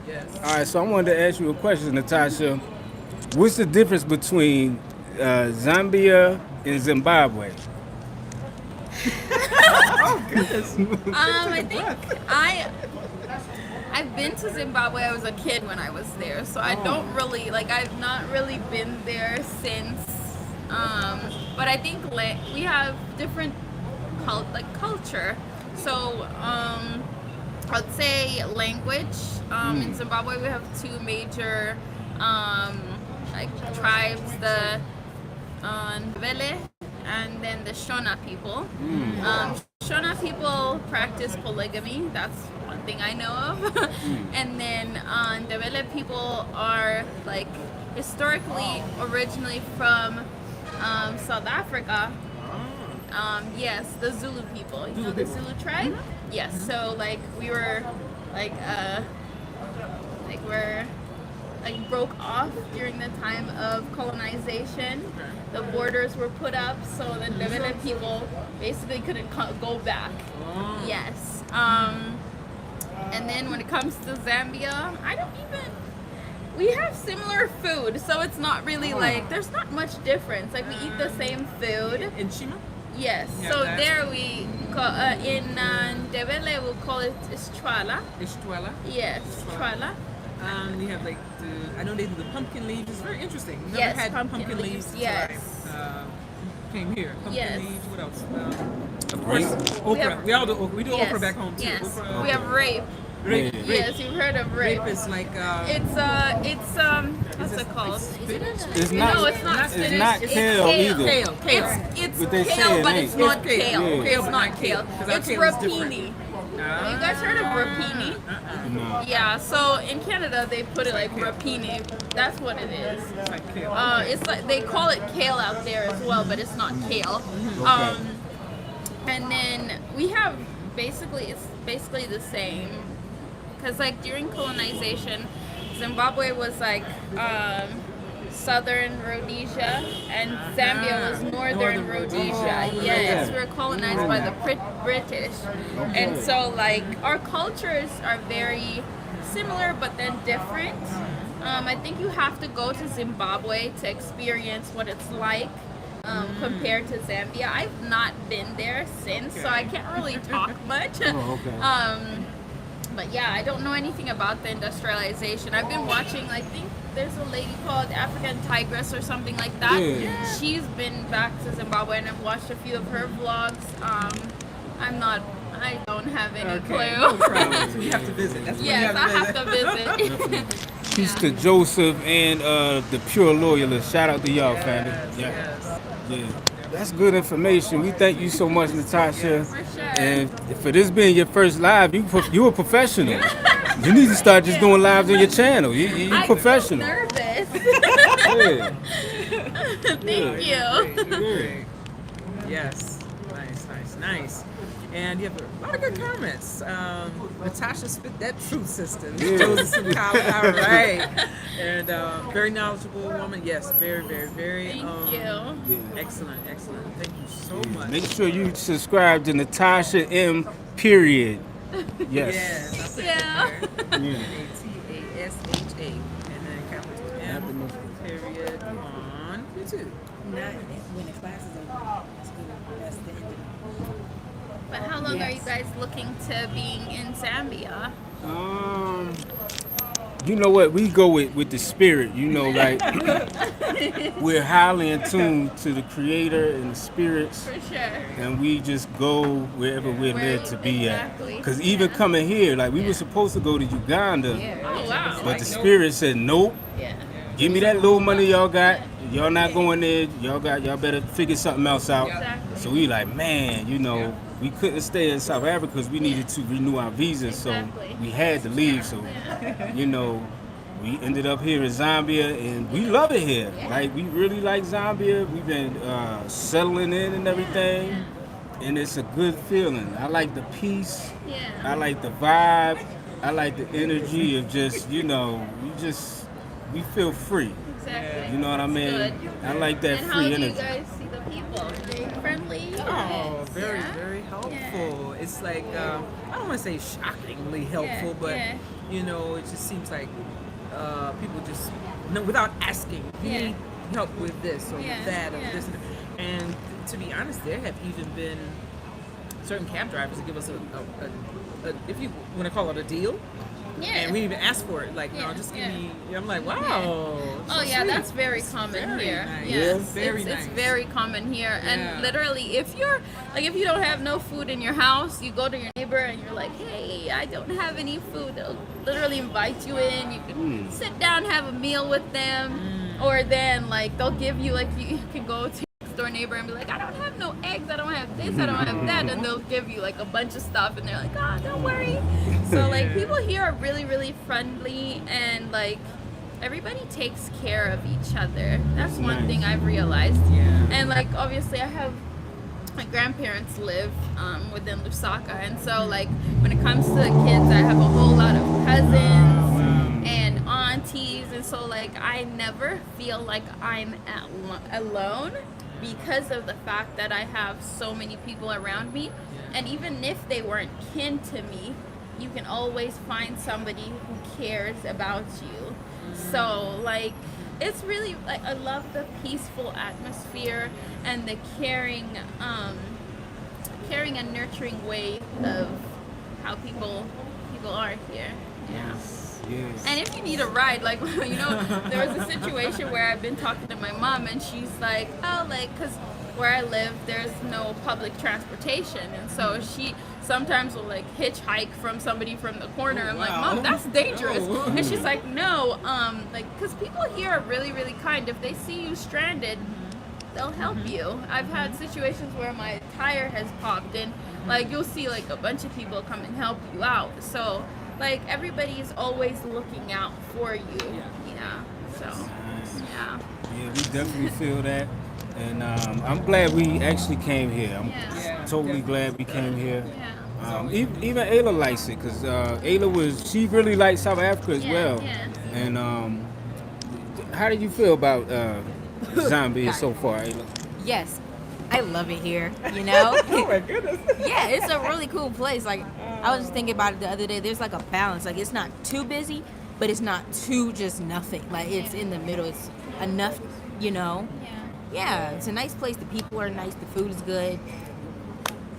Yes. All right, so I wanted to ask you a question, Natasha. What's the difference between Zambia and Zimbabwe? I think I've been to Zimbabwe. I was a kid when I was there, so I don't really I've not really been there since. But I think we have different culture. So I'd say language. In Zimbabwe, we have two major tribes: the Ndebele and then the Shona people. Shona people practice polygamy. That's one thing I know of. And then Ndebele people are historically originally from South Africa. Yes, the Zulu people. You know the Zulu tribe? Yes. So like we were like we're like broke off during the time of colonization. The borders were put up so the Ndebele people basically couldn't go back. Yes. And then when it comes to Zambia, we have similar food, so it's not really like, there's not much difference. Like we eat the same food. In Shima? Yes. Yeah, So that. there we call, in Ndebele we'll call it Istwala. Ishtwala. Yes, Istwala. We have like I know they do the pumpkin leaves. It's very interesting. Never Yes, had pumpkin leaves, until yes. I came here. Pumpkin Yes. leaves. What else? Of Grape. course, okra. We all do okra. We do okra back home too. Yes. Okra, We have rape. Rape. Yeah. Yes, you've heard of rape. Rape is like What's it called? It's not. No, it's not It's spinach. not It's kale either. kale. It's But they kale, say it but ain't. it's not It's kale. kale. Yeah. It's not kale. 'Cause our It's kale is different. rapini. Have you guys heard of rapini? No. Yeah, so in Canada they put it like rapini. That's what it is. It's like kale. It's like they call it kale out there as well, but it's not kale. And then we have it's basically the same. Because like during colonization, Zimbabwe was like southern Rhodesia and Zambia was northern Rhodesia. Yes, we were colonized by the British. And so like our cultures are very similar but then different. I think you have to go to Zimbabwe to experience what it's like compared to Zambia. I've not been there since, so I can't really talk much. But yeah, I don't know anything about the industrialization. I've been watching, I think there's a lady called African Tigress or something like that. Yeah. She's been back to Zimbabwe and I've watched a few of her vlogs. I don't have any clue. No problem. So you have to visit. That's when Yes, you I have to have visit. to visit. Peace to Joseph and the Pure Loyalist. Shout out to y'all, family. Yes. Yeah. That's good information. We thank you so much, Natasha. For sure. And for this being your first live, you a professional. You need to start just doing lives on your channel. You I'm professional. so nervous. Yeah. Thank you. Yeah. Yes. Nice. And you have a lot of good comments. Natasha spit that truth, sister. Yeah. Joseph College, all right. And very knowledgeable woman. Yes, very. Thank you. Yeah. Excellent. Thank you so much. Make sure you subscribe to Natasha M. Period. Yes. Yes. Yeah. Yeah. Natasha. And then capital M. Period on YouTube. Not when the classes are it's good. That's the end of it. But how long are you guys looking to being in Zambia? You know what? We go with the spirit. You know, like we're highly in tune to the Creator and the spirits. For sure. And we just go wherever we're led to be Exactly. at. Because even coming here, like we were supposed to go to Uganda, Oh wow. but the spirit said, nope, Yeah. give me that little money y'all got. Y'all not going there. Y'all better figure something else out. Exactly. So we like, man, you know, we couldn't stay in South Africa because we needed to renew our visa. Exactly. So we had to leave. So, you know, we ended up here in Zambia and we love it here. Yeah. Like, we really like Zambia. We've been settling in and everything. And it's a good feeling. I like the peace. Yeah. I like the vibe. I like the energy of just, you know, we feel free. Exactly. You know what I mean? Good. I like that And how free do you energy. guys see the people? Are they friendly? Oh, very, Yeah. very helpful. It's like, I don't want to say shockingly helpful, Yeah, but, yeah. you know, it just seems like people just, without asking, you Yeah. need help with this or Yeah, with that or yeah. this. And to be honest, there have even been certain cab drivers that give us a if you want to call it a deal, Yeah. and we didn't even ask for it. Like, no, Yeah, just give yeah. me. I'm like, wow. Oh so yeah, sweet. that's very It's common very here. nice. Yes, Very it's nice. very common here. Yeah. And literally, if you don't have no food in your house, you go to your neighbor and you're like, hey, I don't have any food. They'll literally invite you in. You can sit down, have a meal with them, or then like they'll give you like you can go to your next door neighbor and be like, I don't have no eggs, I don't have this, I don't have that, and they'll give you like a bunch of stuff, and they're like, don't worry. So like people here are really, really friendly, and like everybody takes care of each other. That's one nice. thing I've realized. Yeah. And like obviously I have my grandparents live within Lusaka, and so like when it comes to the kids, I have a whole lot of cousins and aunties, and so like I never feel like I'm alone because of the fact that I have so many people around me. And even if they weren't kin to me, you can always find somebody who cares about you. So like it's really like I love the peaceful atmosphere and the caring and nurturing way of how people are here. Yeah. Yes. And if you need a ride, like, you know, there was a situation where I've been talking to my mom, and she's like, oh, like, because where I live, there's no public transportation. And so she sometimes will, like, hitchhike from somebody from the corner. I'm like, Mom, that's dangerous. And she's like, no, like, because people here are really, really kind. If they see you stranded, they'll help you. I've had situations where my tire has popped, and, like, you'll see, like, a bunch of people come and help you out. So, like, everybody's always looking out for you. Yeah. So, yeah. Yeah, we definitely feel that. And I'm glad we actually came here. I'm totally glad we came here. Yeah. Even Ayla likes it, because Ayla she really likes South Africa as well. Yeah. And how do you feel about Zambia so far, Ayla? Yes, I love it here, you know? Oh my goodness. Yeah, it's a really cool place. Like, I was just thinking about it the other day. There's like a balance. Like, it's not too busy, but it's not too just nothing. Like, it's in the middle. It's enough, you know? Yeah, it's a nice place. The people are nice. The food is good.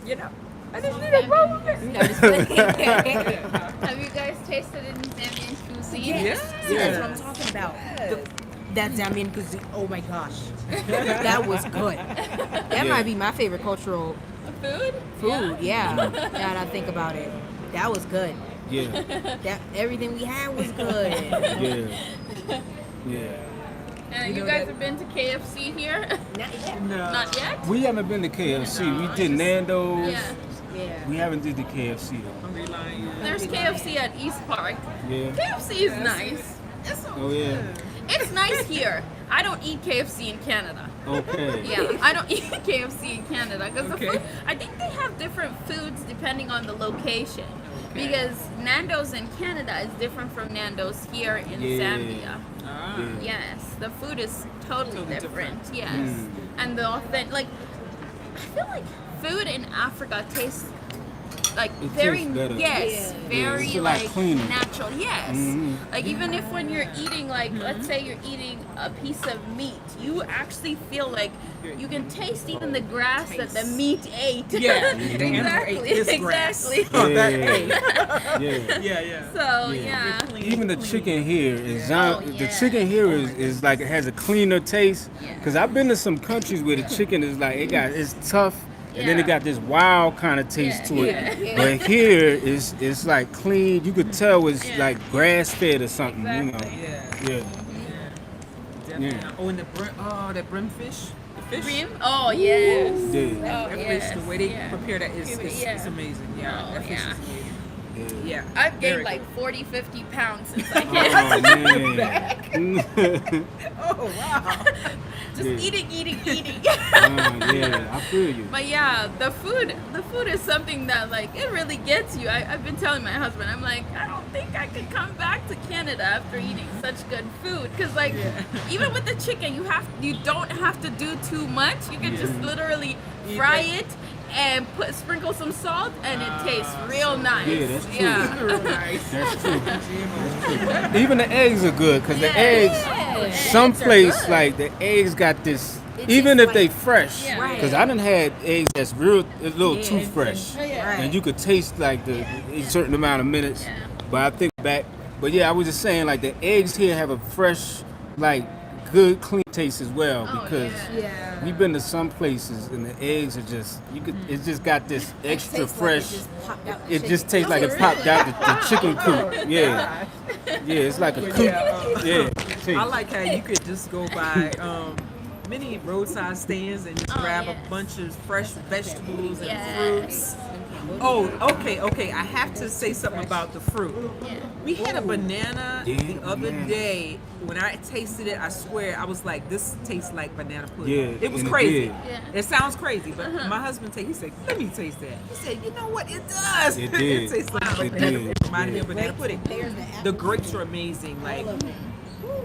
You know, I just need a roll of it. You know, just like, Have you guys tasted any Zambian cuisine? yes. That's what I'm talking about. That Zambian cuisine. Oh my gosh, that was good. That might be my favorite cultural Food? Yeah. Now that I think about it, that was good. Yeah. That everything we had was good. Yeah. Yeah. And you guys have been to KFC here? Not yet. No. Not yet? We haven't been to KFC. We did Nando's. Yeah. Yeah. We haven't did the KFC though. I'm relying. There's KFC at East Park. Yeah. KFC is nice. Oh yeah. It's nice here. I don't eat KFC in Canada. Okay. Yeah, I don't eat KFC in Canada because Okay. the food. I think they have different foods depending on the location. Because Nando's in Canada is different from Nando's here in Zambia. Ah. Yeah. Yes, the food is totally different. Yes, Mm. and the authentic. Like, I feel like food in Africa tastes like It very tastes better. yes, Yeah. very it's a lot like cleaner. natural. Yes, Mhm. like even if when you're eating, like let's say you're eating a piece of meat, you actually feel like you can taste even the grass that the meat ate. Yeah. exactly, Ate this grass. exactly. Oh, that Yeah. ate. Yeah. Yeah. So Yeah. yeah. Even the chicken here is Oh, the yeah. chicken here is like it has a cleaner taste. Cause I've been to some countries where the chicken is like it's tough, and then it Yeah. got this wild kind of taste to it. Yeah. But here it's like clean. You could tell it's Yeah. like grass fed or something. Yeah. Yeah. Definitely. Yeah. Oh, and that brimfish. The fish. Cream? Oh yes. Yeah. Oh, That yes. fish, the way they Yeah. prepare that is Yeah. it's amazing. Yeah. Oh, that fish yeah. is amazing. Yeah. Yeah. I've very gained like good. 40, 50 pounds since I came. Oh man. Oh wow. Just Yeah. eating. Yeah, I feel you. But yeah, the food is something that like it really gets you. I've been telling my husband, I'm like, I don't think I could come back to Canada after eating such good food, because like even with the chicken, you don't have to do too much. You can just literally fry it and sprinkle some salt, and it tastes real nice. Yeah, that's true. Yeah. Real nice. That's true. Even the eggs are good because the Yeah. eggs, Yeah. some Eggs are place good. like the eggs got this. It Even tastes if they like- fresh, Yeah. Right. because I done had eggs that's a little too Yeah. fresh, Right. and you could taste like a certain amount of minutes. Yeah. But I think back, but yeah, I was just saying like the eggs here have a fresh, like good clean taste as well Oh, because yeah. we've been to some places and the eggs are just it just got this extra Tastes like fresh. it just popped out the It chicken. just tastes like it really? popped out the chicken coop. Yeah, yeah, it's like a coop. Yeah, Yeah, I like how you could just go buy many roadside stands and just grab yes. a bunch of fresh vegetables and Yes. fruits. Oh, okay. I have to say something about the fruit. Yeah. We had a banana the Yeah, other banana. day. When I tasted it, I swear I was like, "This tastes like banana pudding." Yeah, it was and it crazy. did. Yeah. It sounds crazy, but my husband he said, "Let me taste that." He said, "You know what? It does. It did. it tastes like It banana. did. It reminded me of banana pudding." There's The grapes are amazing. Like, all of them.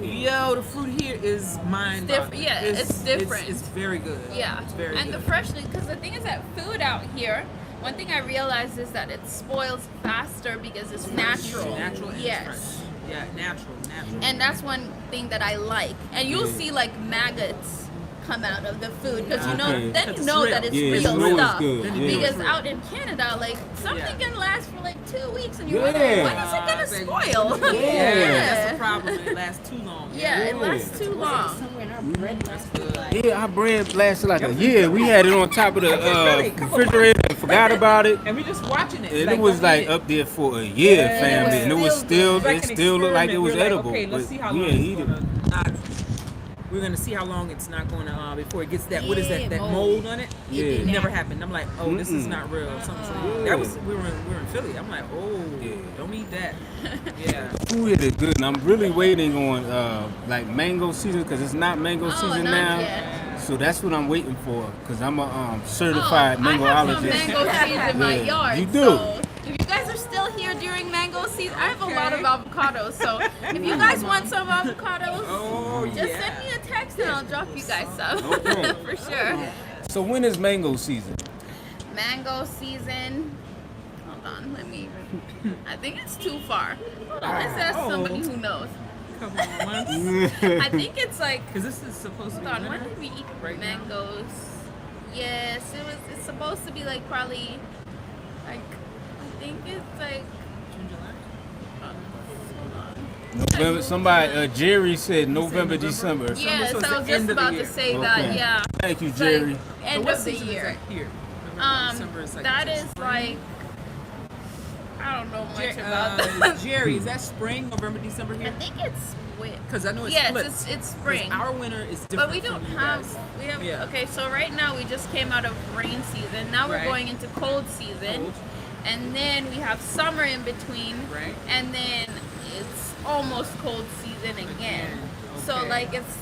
yo, the fruit here is mind. different. Yeah, it's different. It's very good. Yeah, it's very and good. the freshness, because the thing is that food out here, one thing I realized is that it spoils faster because it's natural. Natural and yes. fresh. Yeah, natural. And that's one thing that I like. And you'll Yeah. see like maggots come out of the food because you know, Okay. then you It's know real. that it's Yeah, you real know it's stuff. good, Then yeah. Because real. out in Canada, like something Yeah. can last for like 2 weeks, and you're Yeah. wondering when is it gonna Exactly. spoil? That's the problem. It lasts too long. Yeah, it Yeah. lasts too long. Somewhere in our bread lasted like Yeah, our bread lasted like a year. We had it on top of the refrigerator and forgot about it. And we're just watching it. And it was don't like eat it. up there for a year, Yeah, family. And it was still, It's like it an still looked like it experiment. was We're like, edible. okay, let's but see how we long ain't it's eat it. gonna not. We're gonna see how long it's not gonna before it gets that. What is Yeah, that? That mold. mold on it? Yeah. It never happened. I'm like, oh, this is not real. Something. Yeah. That was we were in Philly. I'm like, oh, Yeah. don't eat that. Yeah. Food here is good, and I'm really waiting on like mango season because it's not mango season not now. yet. So that's what I'm waiting for because I'm a certified I have some mangoologist. mango trees in my Yeah, yard. you do. So if you guys are still here during mango season, I have a lot of avocados. So if you guys want some avocados, Oh just yeah. send me a text and I'll drop you guys some Okay. for sure. So when is mango season? Mango season. Hold on, let me. I think it's too far. Hold on, let's ask somebody who knows. Couple of months. I think it's like. Because this is supposed to Hold be on, when winter. did we eat Right now? mangoes? Yes, it's supposed to be like probably like I think it's like June, July. November. Somebody, Jerry said November, December. yes, so it's I was the just end of the about to year. say Okay. that, yeah. Thank you, It's Jerry. like But end what of the season is year. that here? November, December is like That is spring? like I don't know much about that. Jerry, is that spring, November, December I here? think it's Because I know it's yes, split. it's 'Cause spring. Our winter is different. But we don't from you have guys. we have Yeah. okay, so right now we just came out of rain season. Now we're Right. going into cold season. Cold. And then we have summer in between. Right. And then it's almost cold season again. So Okay. like it's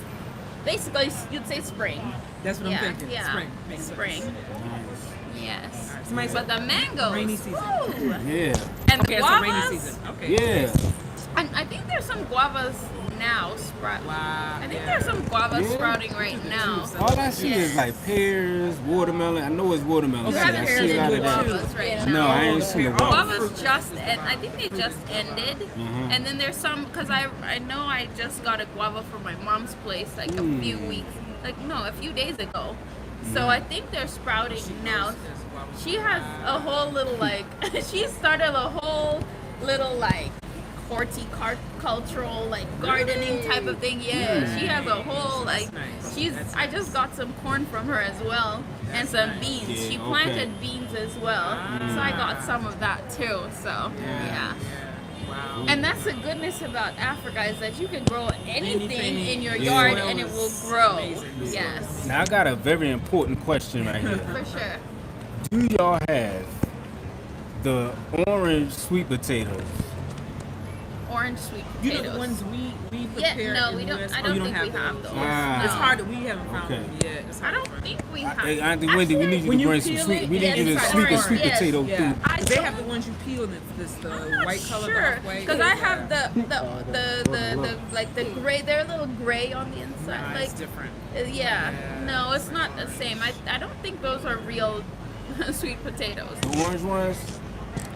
basically you'd say spring. That's what Yeah, I'm thinking. yeah. Spring. Makes Spring. sense. Yes. Alright, somebody But said the mangoes. rainy season. woo! Yeah. And Okay, the it's a rainy guavas. season. Okay. Yeah. And I think there's some guavas now sprouting. Wow. I think there's some guavas Yeah. sprouting right now. All I see is Yeah. like pears, watermelon. I know it's watermelon. You season. haven't I seen see a the lot of that. guavas right now. No, I ain't seen the guava. Guavas just end. I think they just ended, Mhm. and then there's some because I know I just got a guava from my mom's place like a few weeks, like no, a few days ago. So I think they're sprouting now. She has a whole little like she started a whole little like horticultural like gardening type of thing. Yeah, she has a whole like nice. she's. That's I just got some corn from her as well and some beans. Yeah, She okay. planted beans as well, so I got some of that too. So yeah. Wow. And that's the goodness about Africa is that you can grow anything Anything. in your Yeah. yard Soil and it will is grow. amazing. Yes, Now I got a very important question right here. for sure. Do y'all have the orange sweet potatoes? Orange sweet You potatoes. know the ones we Yeah, prepare no, in we the don't. US? I Oh, don't you think we have those. Ah. It's No. hard. We haven't found Okay. them yet. It's I hard to don't find. think we have. Hey, Auntie Wendy, we need you When to you bring some peel sweet. it, We need you to it's sweet the orange, sweet yes. potato Yeah. through. They have the ones you peel and it's the white color. Sure, the white. because I have the like the gray. They're a little gray on the inside. Nah, Like it's different. yeah, no, it's not the same. I don't think those are real sweet potatoes. The orange ones?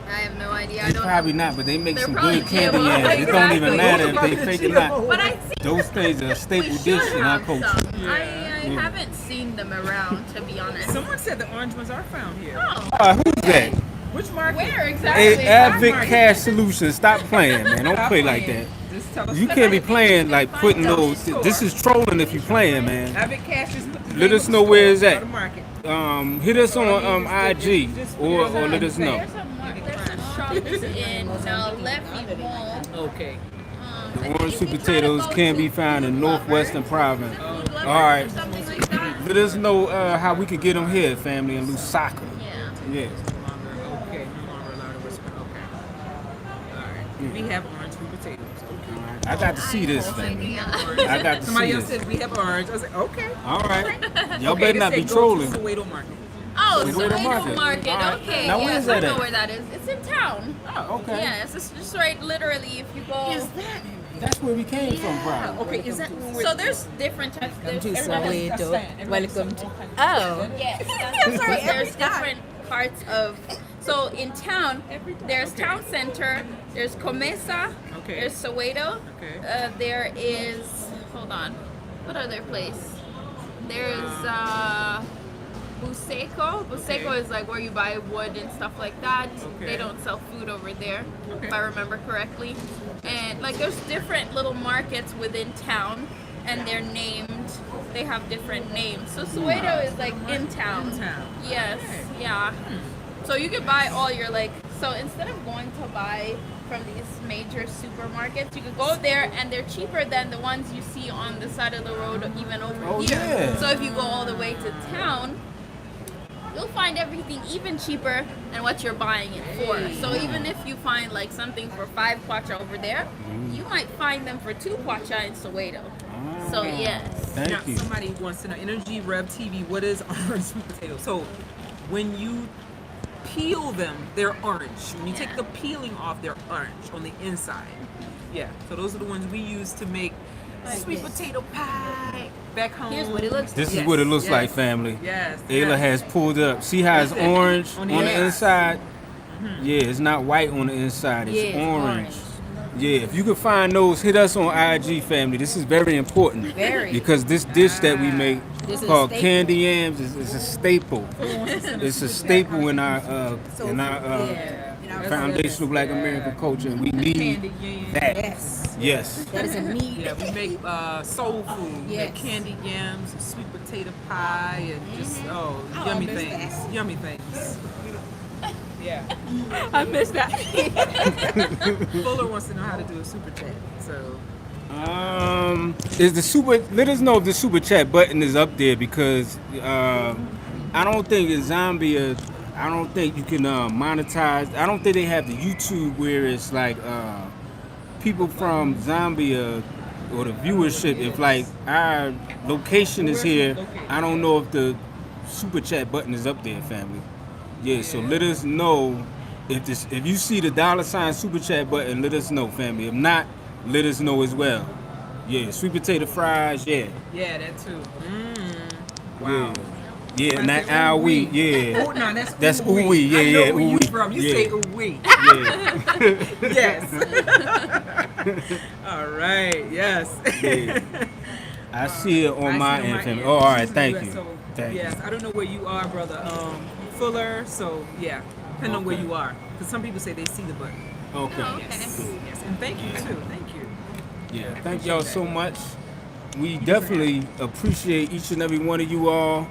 I have no idea. I They don't probably know. not, but they make They're some probably good candy GMO. yams. It don't even Exactly. matter if they fake or not. But I see Those things are a we staple should dish in our have culture. some. I haven't seen them around, to be honest. Someone said the orange ones are found here. Oh, Who's that? Which market? where exactly? Hey, Advic market. Cash Solutions, stop playing, man. Don't Stop play like playing. that. Just tell us. You can't be playing like putting Find those. them. This is trolling if you playing, man. Avid Cash is the Let name us of know the where store, it's at. or the market. Hit us on IG or let us know. There's some shops in Leffie Mall. Okay. The orange sweet potatoes can be found in northwestern province. All right. let us know how we could get them here, family, in Lusaka. Yeah. Yeah. Okay, no longer allowed to whisper. Okay. All right. We have orange sweet potatoes. Okay. I got to see this, No family. idea. I got to Somebody see else this. said we have orange. I was like, okay. All right. Y'all Okay, better it not said be go to trolling. Soweto Market. Oh, Soweto Soweto Market. Market. All right. Okay. Now, yes, where's I that know at? where that is. It's in town. Oh, okay. Yes, it's just right. Literally, if you go. That's where we came from, bro. Okay, is that when we're... So there's different types. There's everybody- Welcome to. Oh. Yes. I'm sorry, every There's time. different parts of. So in town, there's town center. There's Comesa. Okay. There's Soweto. Okay. There is. Hold on. What other place? There's Buseko. Buseko Okay. is like where you buy wood and stuff like that. Okay. They don't sell food over there, Okay. if I remember correctly. And like there's different little markets within town, and they're named. They have different names. So Soweto is like in town. In town. Yes. Okay. Yeah. So you could buy all your like. So instead of going to buy from these major supermarkets, you could go there and they're cheaper than the ones you see on the side of the road, even over Oh, here. yeah. So if you go all the way to town, you'll find everything even cheaper than what you're buying it for. So even if you find like something for 5 kwacha over there, you might find them for 2 kwacha in Soweto. So yes. Thank Now, you. somebody wants to know, Energy Rev TV, what is orange sweet potato? So when you peel them, they're orange. When you take the peeling off, they're orange on the inside. Yeah, so those are the ones we use to make sweet potato pie back home. Here's what it looks like. This is Yes, what it looks yes. like, family. Yes. Ayla yes. has pulled up. See how it's orange on the inside? Yeah, it's not white on the inside. It's Yeah, it's orange. orange. Yeah, if you can find those, hit us on IG, family. This is very important. Very. Because this dish that we make This is called a staple. candy yams is a staple. It's a staple in our foundational Black American culture, and we need Candy yams. that. Yes. Yes. That is a meat. Yeah, we make soul food. We Yes. make candy yams, sweet potato pie, and just I yummy miss things. that. Yummy things. Yeah. I missed that. Fuller wants to know how to do a super chat. So Is the super? Let us know if the super chat button is up there because I don't think in Zambia, I don't think you can monetize. I don't think they have the YouTube where it's like people from Zambia or the viewership. If like our location is here, I don't know if the super chat button is up there, family. Yeah, so let us know if you see the $ super chat button. Let us know, family. If not, let us know as well. Yeah, sweet potato fries. Yeah, yeah, that too. Wow. yeah, yeah. And that owl wheat. Yeah, Oh, no, That's ooey. ooey. Yeah, I know yeah, where you ooey. from. You Yeah. say ooey. yeah. Yes. All right. Yes. Yeah. I see it on I my see it end, family. end. Oh, all right, She's in thank the you. US, so, Thank yes, I don't know where you are, brother. Fuller. So yeah, depending on where you are, because some people say they see the button. you. Okay. Oh, Yes. Yes. And thank you too. Thank you. Yeah, thank y'all so much. We definitely appreciate each and every one of you all.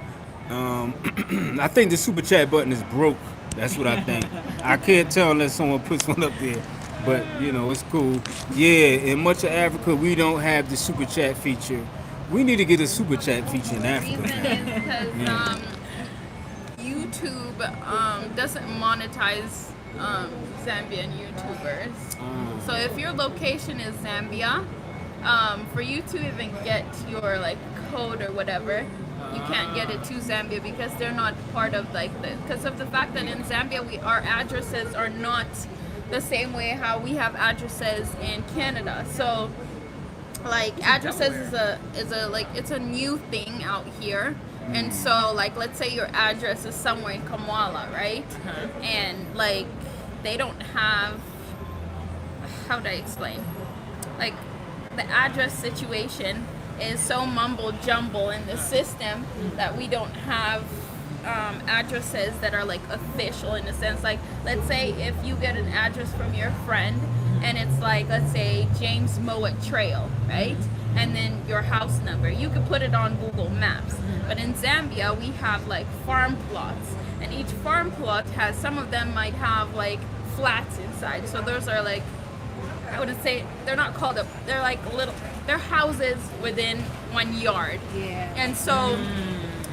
I think the super chat button is broke. That's what I think. I can't tell unless someone puts one up there. But, you know, it's cool. Yeah, in much of Africa, we don't have the super chat feature. We need to get a super chat feature in Africa. Reason man. is because Yeah. YouTube doesn't monetize Zambian YouTubers. So if your location is Zambia, for you to even get your like code or whatever, you can't get it to Zambia because they're not part of like because of the fact that in Zambia our addresses are not the same way how we have addresses in Canada. So like addresses is a like it's a new thing out here. And so like let's say your address is somewhere in Kamwala, right? And like they don't have, how do I explain? Like the address situation is so mumble jumble in the system that we don't have addresses that are like official in a sense. Like let's say if you get an address from your friend and it's like, let's say James Mowat Trail, right? And then your house number, you could put it on Google Maps. But in Zambia we have like farm plots, and each farm plot has, some of them might have like flats inside. So those are like, I wouldn't say, they're not called up, they're like little, they're houses within 1 yard. Yeah. And so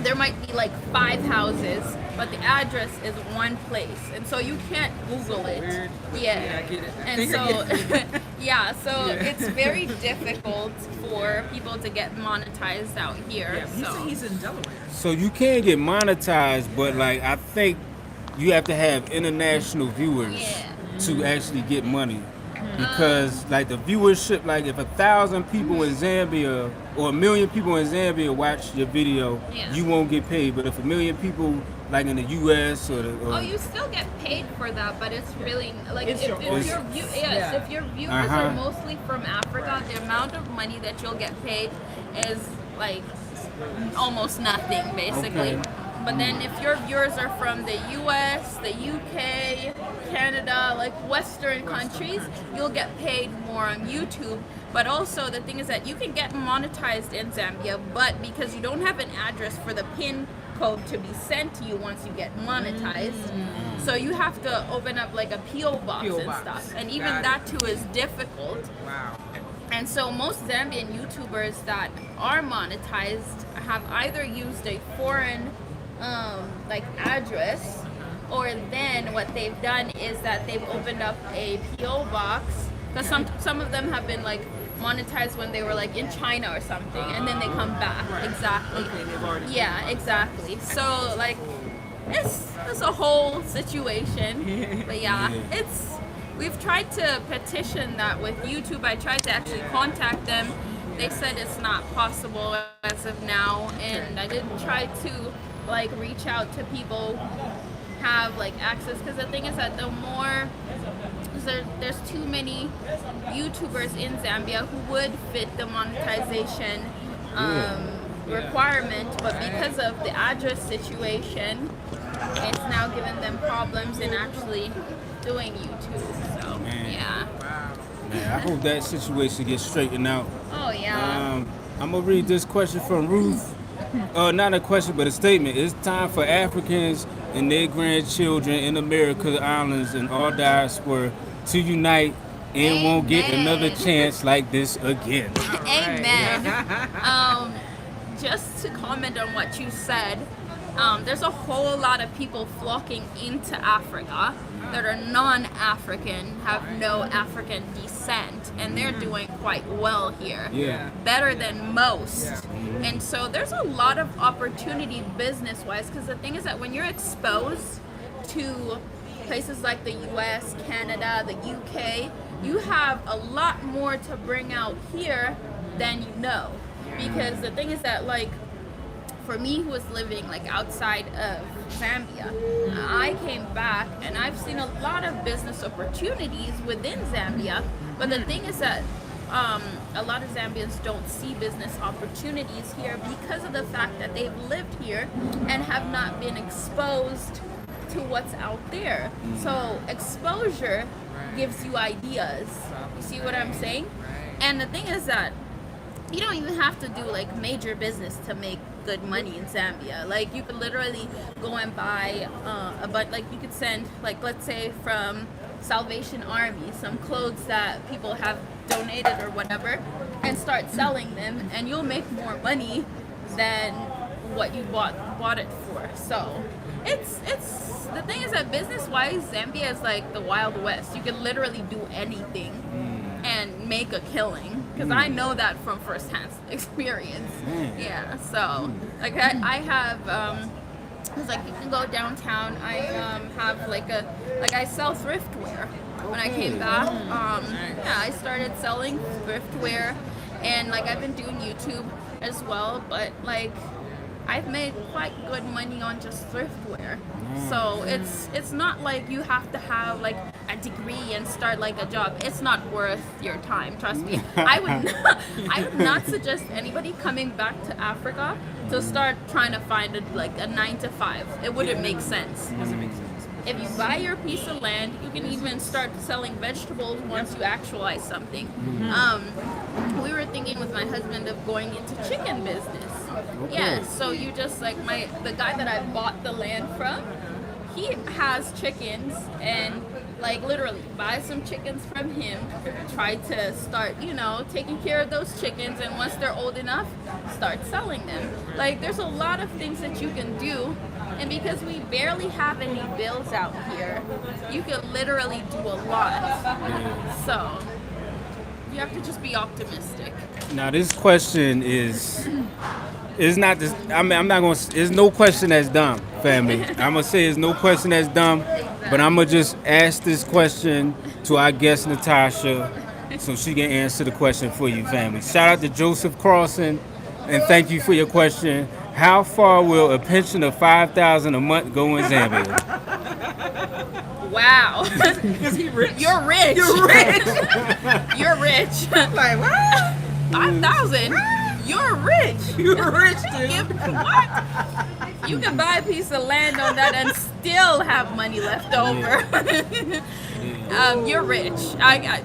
there might be like 5 houses, but the address is one place, and so you can't Google it. Weird. Yeah. Yeah, I get it. And so, yeah, so it's very difficult for people to get monetized out here. Yeah, So he's in Delaware. So you can get monetized, but like I think you have to have international viewers Yeah. to actually get money. Because like the viewership, like if 1,000 people in Zambia or 1,000,000 people in Zambia watch your video, Yeah. you won't get paid. But if 1,000,000 people like in the US or oh, you still get paid for that, but it's really like It's if your your Yeah. if your viewers Uh-huh. are mostly from Africa, the amount of money that you'll get paid is like almost nothing basically. Okay. But then if your viewers are from the US, the UK, Canada, like Western countries, you'll get paid more on YouTube. But also the thing is that you can get monetized in Zambia, but because you don't have an address for the PIN code to be sent to you once you get monetized, so you have to open up like a PO box P.O. and box. stuff. And even Got that too is difficult. Wow. And so most Zambian YouTubers that are monetized have either used a foreign like address, or then what they've done is that they've opened up a PO box, because some of them have been like monetized when they were like in China or something, and then they come back. Right. Exactly. Okay, they've already. Yeah, exactly. So like it's a whole situation. But yeah, Yeah. we've tried to petition that with YouTube. I tried to actually contact them. They said it's not possible as of now, and I did try to like reach out to people who have like access, because the thing is that the more there's too many YouTubers in Zambia who would fit the monetization requirement, but because of the address situation, it's now given them problems in actually doing YouTube. So Man. yeah. Wow. Man, I hope that situation gets straightened out. Oh yeah. I'm gonna read this question from Ruth. Not a question, but a statement. It's time for Africans and their grandchildren in America's islands and all diaspora to unite and won't get Amen. another chance like this again. Amen. Just to comment on what you said, there's a whole lot of people flocking into Africa that are non-African, have no African descent, and they're doing quite well here. Yeah. Better than most. And so there's a lot of opportunity business-wise, because the thing is that when you're exposed to places like the US, Canada, the UK, you have a lot more to bring out here than you know. Because the thing is that, like, for me who was living like outside of Zambia, I came back and I've seen a lot of business opportunities within Zambia, but the thing is that a lot of Zambians don't see business opportunities here because of the fact that they've lived here and have not been exposed to what's out there. So exposure gives you ideas. You see what I'm saying? And the thing is that you don't even have to do like major business to make good money in Zambia. Like you could literally go and buy like you could send, like, let's say from Salvation Army, some clothes that people have donated or whatever, and start selling them, and you'll make more money than what you bought it for. So it's the thing is that business wise, Zambia is like the Wild West. You can literally do anything and make a killing, because I know that from firsthand experience. Yeah, so like I have it's like you can go downtown. I have I sell thriftwear. When I came back, yeah, I started selling thriftwear, and like I've been doing YouTube as well, but like I've made quite good money on just thriftwear. So it's not like you have to have like a degree and start like a job. It's not worth your time, trust me. I would not suggest anybody coming back to Africa to start trying to find a 9 to 5. It wouldn't make sense. Doesn't make sense. If you buy your piece of land, you can even start selling vegetables once you actualize something. We were thinking with my husband of going into chicken business. Okay. Yeah, so you just like the guy that I bought the land from, he has chickens, and Like literally buy some chickens from him, try to start, taking care of those chickens, and once they're old enough, start selling them. Like there's a lot of things that you can do, and because we barely have any bills out here, you can literally do a lot. So you have to just be optimistic. Now this question is not this. I'm not gonna. There's no question that's dumb, family. I'm gonna say there's no question that's dumb, but I'm gonna just ask this question to our guest Natasha, so she can answer the question for you, family. Shout out to Joseph Crossing, and thank you for your question. How far will a pension of $5,000 a month go in Zambia? Wow. Is he rich? You're rich. You're rich. You're rich. Like what? 5,000. You're rich. You're rich, dude. What? You can buy a piece of land on that and still have money left over. You're rich. I got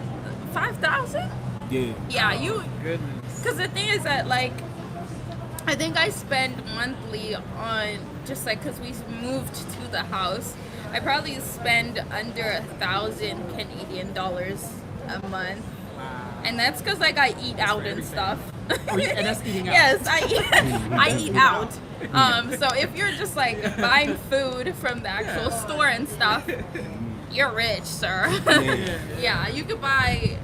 5,000. Yeah. Yeah, you. Goodness. Because the thing is that I think I spend monthly on just because we moved to the house. I probably spend under 1,000 Canadian dollars a month. And that's because I eat out and stuff. Oh, and that's eating out. Yes, I eat out. So if you're just buying food from the actual store and stuff, you're rich, sir. Yeah, you could buy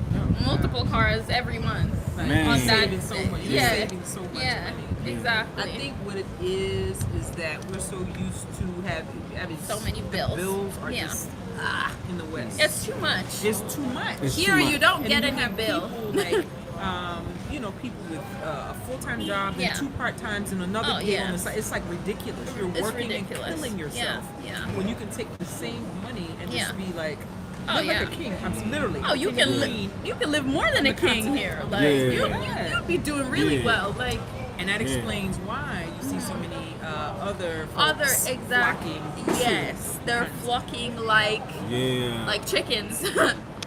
multiple cars every month. Man. On You're that. saving so much. You're Yeah, saving so much yeah, money. exactly. I think what it is that we're so used to having So many bills. The bills are Yeah. just in the West. It's too much. It's too much. It's Here too you much. don't And get you any have bill. people people with a full-time job Yeah. and 2 part-times and another Oh, gig yeah. on the side. It's ridiculous. You're It's working ridiculous. and killing yourself. Yeah. When you can take the same money and Yeah. just be live Oh, like yeah. a king. I'm literally. Oh, you king can and queen. you can live more than a king here. Yeah. You'll be doing really Yeah. well. And that Yeah. explains why you see so many other Other folks exactly. flocking. Yes, they're flocking Yeah. like chickens.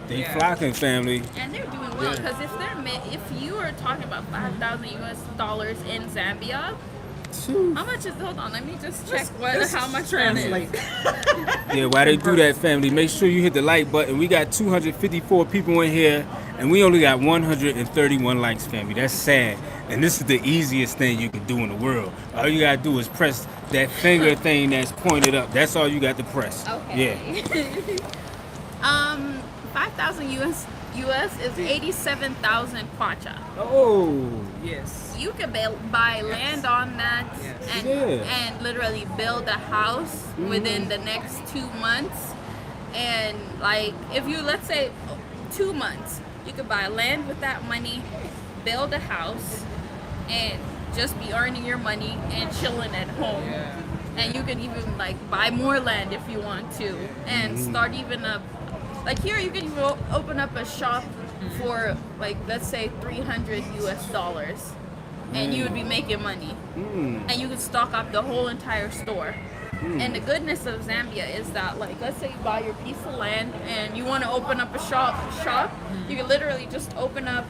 They Yeah. flocking, family. And they're doing well Yeah. because if you are talking about $5,000 US dollars in Zambia, how much is? Hold on, let me just check how much translate. that is. Yeah, while they do that, family, make sure you hit the like button. We got 254 people in here, and we only got 131 likes, family. That's sad. And this is the easiest thing you can do in the world. All you gotta do is press that finger thing that's pointed up. That's all you got to press. Okay. Yeah. 5,000 US is 87,000 kwacha. Oh. Yes. You can buy land on that Yes. and literally build a house within the next 2 months. And if you, let's say 2 months, you could buy land with that money, build a house, and just be earning your money and chilling at home. Yeah. And you can even buy more land if you want to, and start even up. Here, you can even open up a shop for let's say $300 US, and you would be making money, and you could stock up the whole entire store. And the goodness of Zambia is that let's say you buy your piece of land and you want to open up a shop, you can literally just open up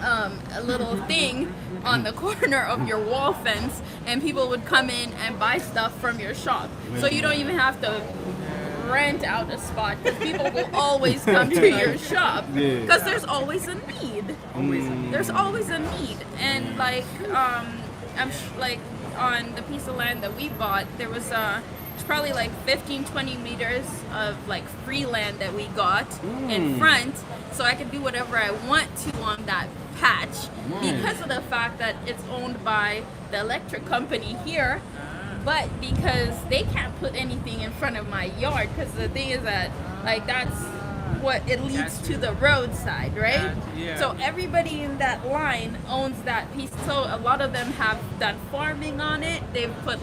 a little thing on the corner of your wall fence, and people would come in and buy stuff from your shop. So you don't even have to rent out a spot, because people will always come to your shop Yeah. because there's always a need. There's always a need. And on the piece of land that we bought, there was it's probably 15-20 meters of free land that we got in front, so I could do whatever I want to on that patch, because of the fact that it's owned by the electric company here. But because they can't put anything in front of my yard, because the thing is that that's what it leads to the roadside, right? Yeah. So everybody in that line owns that piece. So a lot of them have done farming on it. They've put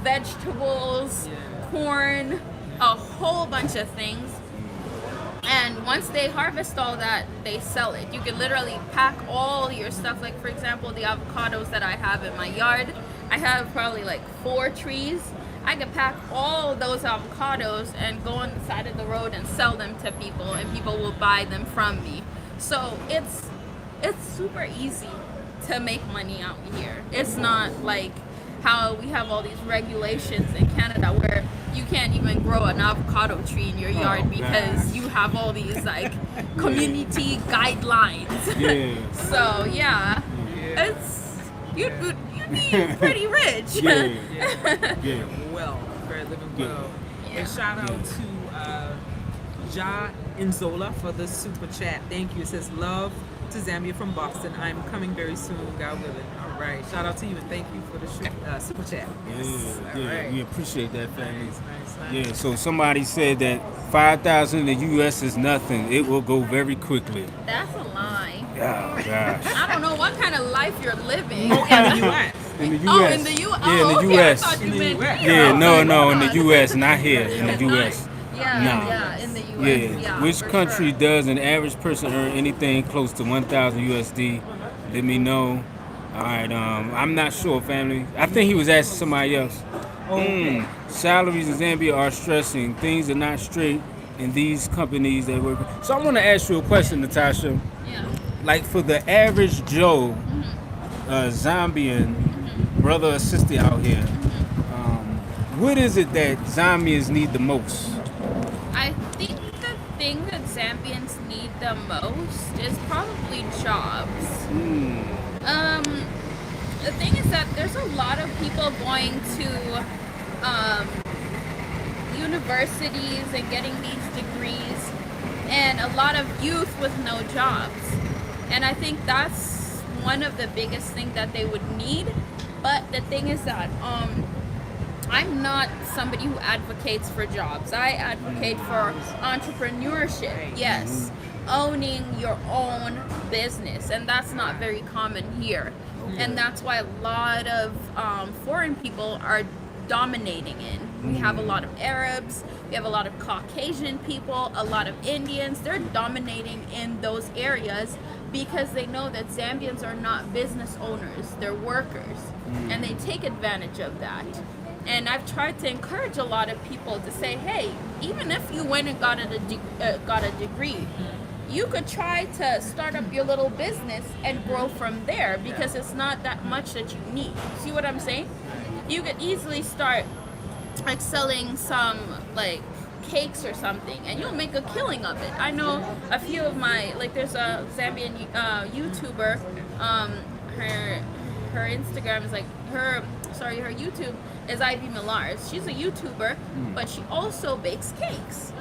vegetables, corn, a whole bunch of things. And once they harvest all that, they sell it. You can literally pack all your stuff. For example, the avocados that I have in my yard, I have probably 4 trees. I could pack all those avocados and go on the side of the road and sell them to people, and people will buy them from me. So it's super easy to make money out here. It's not like how we have all these regulations in Canada where you can't even grow an avocado tree in your yard because gosh. you have all these like community guidelines. Yeah. So yeah, Yeah. it's you'd be pretty rich. Yeah. Yeah. Yeah. Well, very living Yeah. well. Yeah. And shout out to Ja Inzola for the super chat. Thank you. It says love to Zambia from Boston. I'm coming very soon, God willing. All right. Shout out to you and thank you for the super chat. Yes. Yeah, All yeah, right. we appreciate that, family. Nice, nice. Yeah, so somebody said that 5,000 in the U.S. is nothing. It will go very quickly. That's a lie. Oh, gosh. I don't know what kind of life you're living. Oh, in the U.S. In the U.S. Oh, in the U.S. Yeah, in the okay, U.S. I thought you In the meant US. here. Yeah, I was no, like, no, hold in the on. U.S., not here, in the U.S. Yeah, Nah. yeah, in the U.S. Yeah. Yeah, Which for country sure. does an average person earn anything close to 1,000 USD? Let me know. All right, I'm not sure, family. I think he was asking somebody else. Salaries in Zambia are stressing. Things are not straight in these companies that work. So I want to ask you a question, Natasha. Yeah. Like for the average Joe, Zambian brother or sister out here, what is it that Zambians need the most? I think the thing that Zambians need the most is probably jobs. The thing is that there's a lot of people going to universities and getting these degrees, and a lot of youth with no jobs. And I think that's one of the biggest things that they would need. But the thing is that I'm not somebody who advocates for jobs. I advocate for entrepreneurship. Yes, owning your own business, and that's not very common here. And that's why a lot of foreign people are dominating in. We have a lot of Arabs, we have a lot of Caucasian people, a lot of Indians. They're dominating in those areas because they know that Zambians are not business owners, they're workers, and they take advantage of that. And I've tried to encourage a lot of people to say, hey, even if you went and got a degree, you could try to start up your little business and grow from there, because it's not that much that you need. See what I'm saying? You could easily start like selling some like cakes or something, and you'll make a killing of it. I know a few of my, like there's a Zambian YouTuber, her Instagram is like, her YouTube is Ivy Millars. She's a YouTuber, but she also bakes cakes.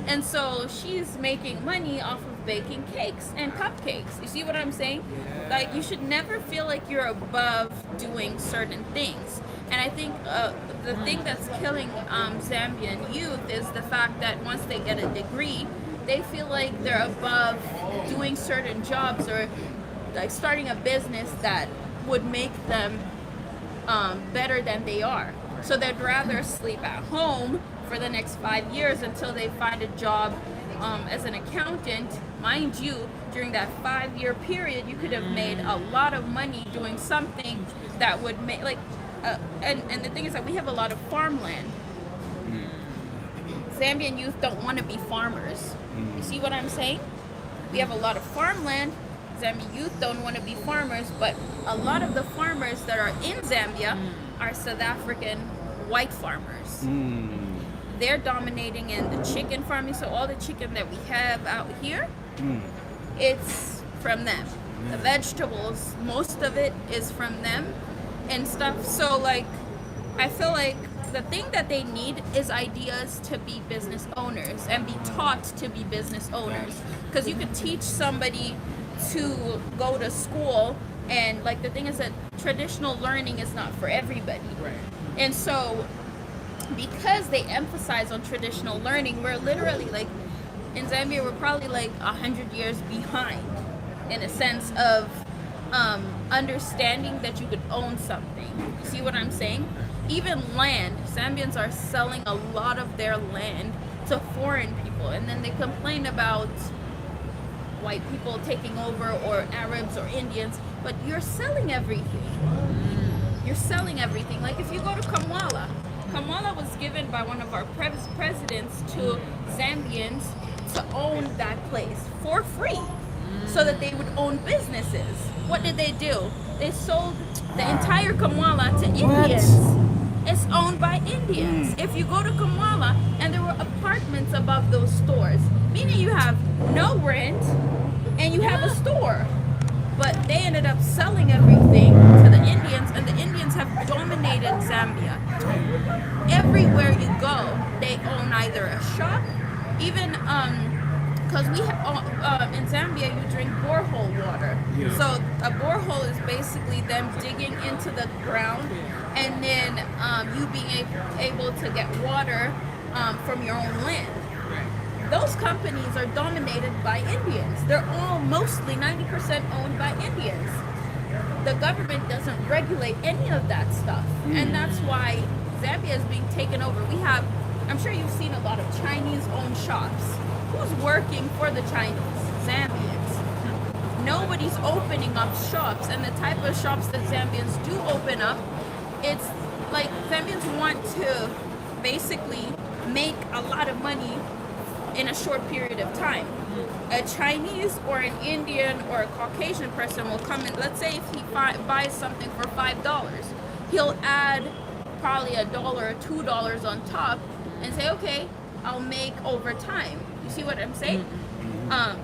And so she's making money off of baking cakes and cupcakes. You see what I'm saying? Like, you should never feel like you're above doing certain things. And I think the thing that's killing Zambian youth is the fact that once they get a degree, they feel like they're above doing certain jobs or like starting a business that would make them better than they are. So they'd rather sleep at home for the next 5 years until they find a job as an accountant. Mind you, during that 5-year period, you could have made a lot of money doing something that would make like and the thing is that we have a lot of farmland. Zambian youth don't want to be farmers. You see what I'm saying? We have a lot of farmland. Zambian youth don't want to be farmers, but a lot of the farmers that are in Zambia are South African white farmers. They're dominating in the chicken farming, so all the chicken that we have out here, it's from them. The vegetables, most of it is from them and stuff. So like, I feel like the thing that they need is ideas to be business owners and be taught to be business owners. Because you could teach somebody to go to school, and like the thing is that traditional learning is not for everybody. Right. And so because they emphasize on traditional learning, we're literally like, in Zambia, we're probably like 100 years behind in a sense of understanding that you could own something. You see what I'm saying? Even land, Zambians are selling a lot of their land to foreign people, and then they complain about white people taking over, or Arabs or Indians, but you're selling everything. You're selling everything. Like if you go to Kamwala was given by one of our presidents to Zambians to own that place for free, so that they would own businesses. What did they do? They sold the entire Kamwala to Indians. It's owned by Indians. Indians. If you go to Kamala, and there were apartments above those stores, meaning you have no rent and you have a store. But they ended up selling everything to the Indians, and the Indians have dominated Zambia. Everywhere you go, they own either a shop, even because in Zambia you drink borehole water. Yeah. So a borehole is basically them digging into the ground, and then you being able to get water from your own land. Those companies are dominated by Indians. They're all mostly 90% owned by Indians. The government doesn't regulate any of that stuff. And that's why Zambia is being taken over. I'm sure you've seen a lot of Chinese-owned shops. Who's working for the Chinese? Zambians. Nobody's opening up shops, and the type of shops that Zambians do open up, it's like Zambians want to basically make a lot of money in a short period of time. A Chinese or an Indian or a Caucasian person will come in. Let's say if he buys something for $5, he'll add probably $1 or $2 on top and say, okay, I'll make over time. You see what I'm saying? A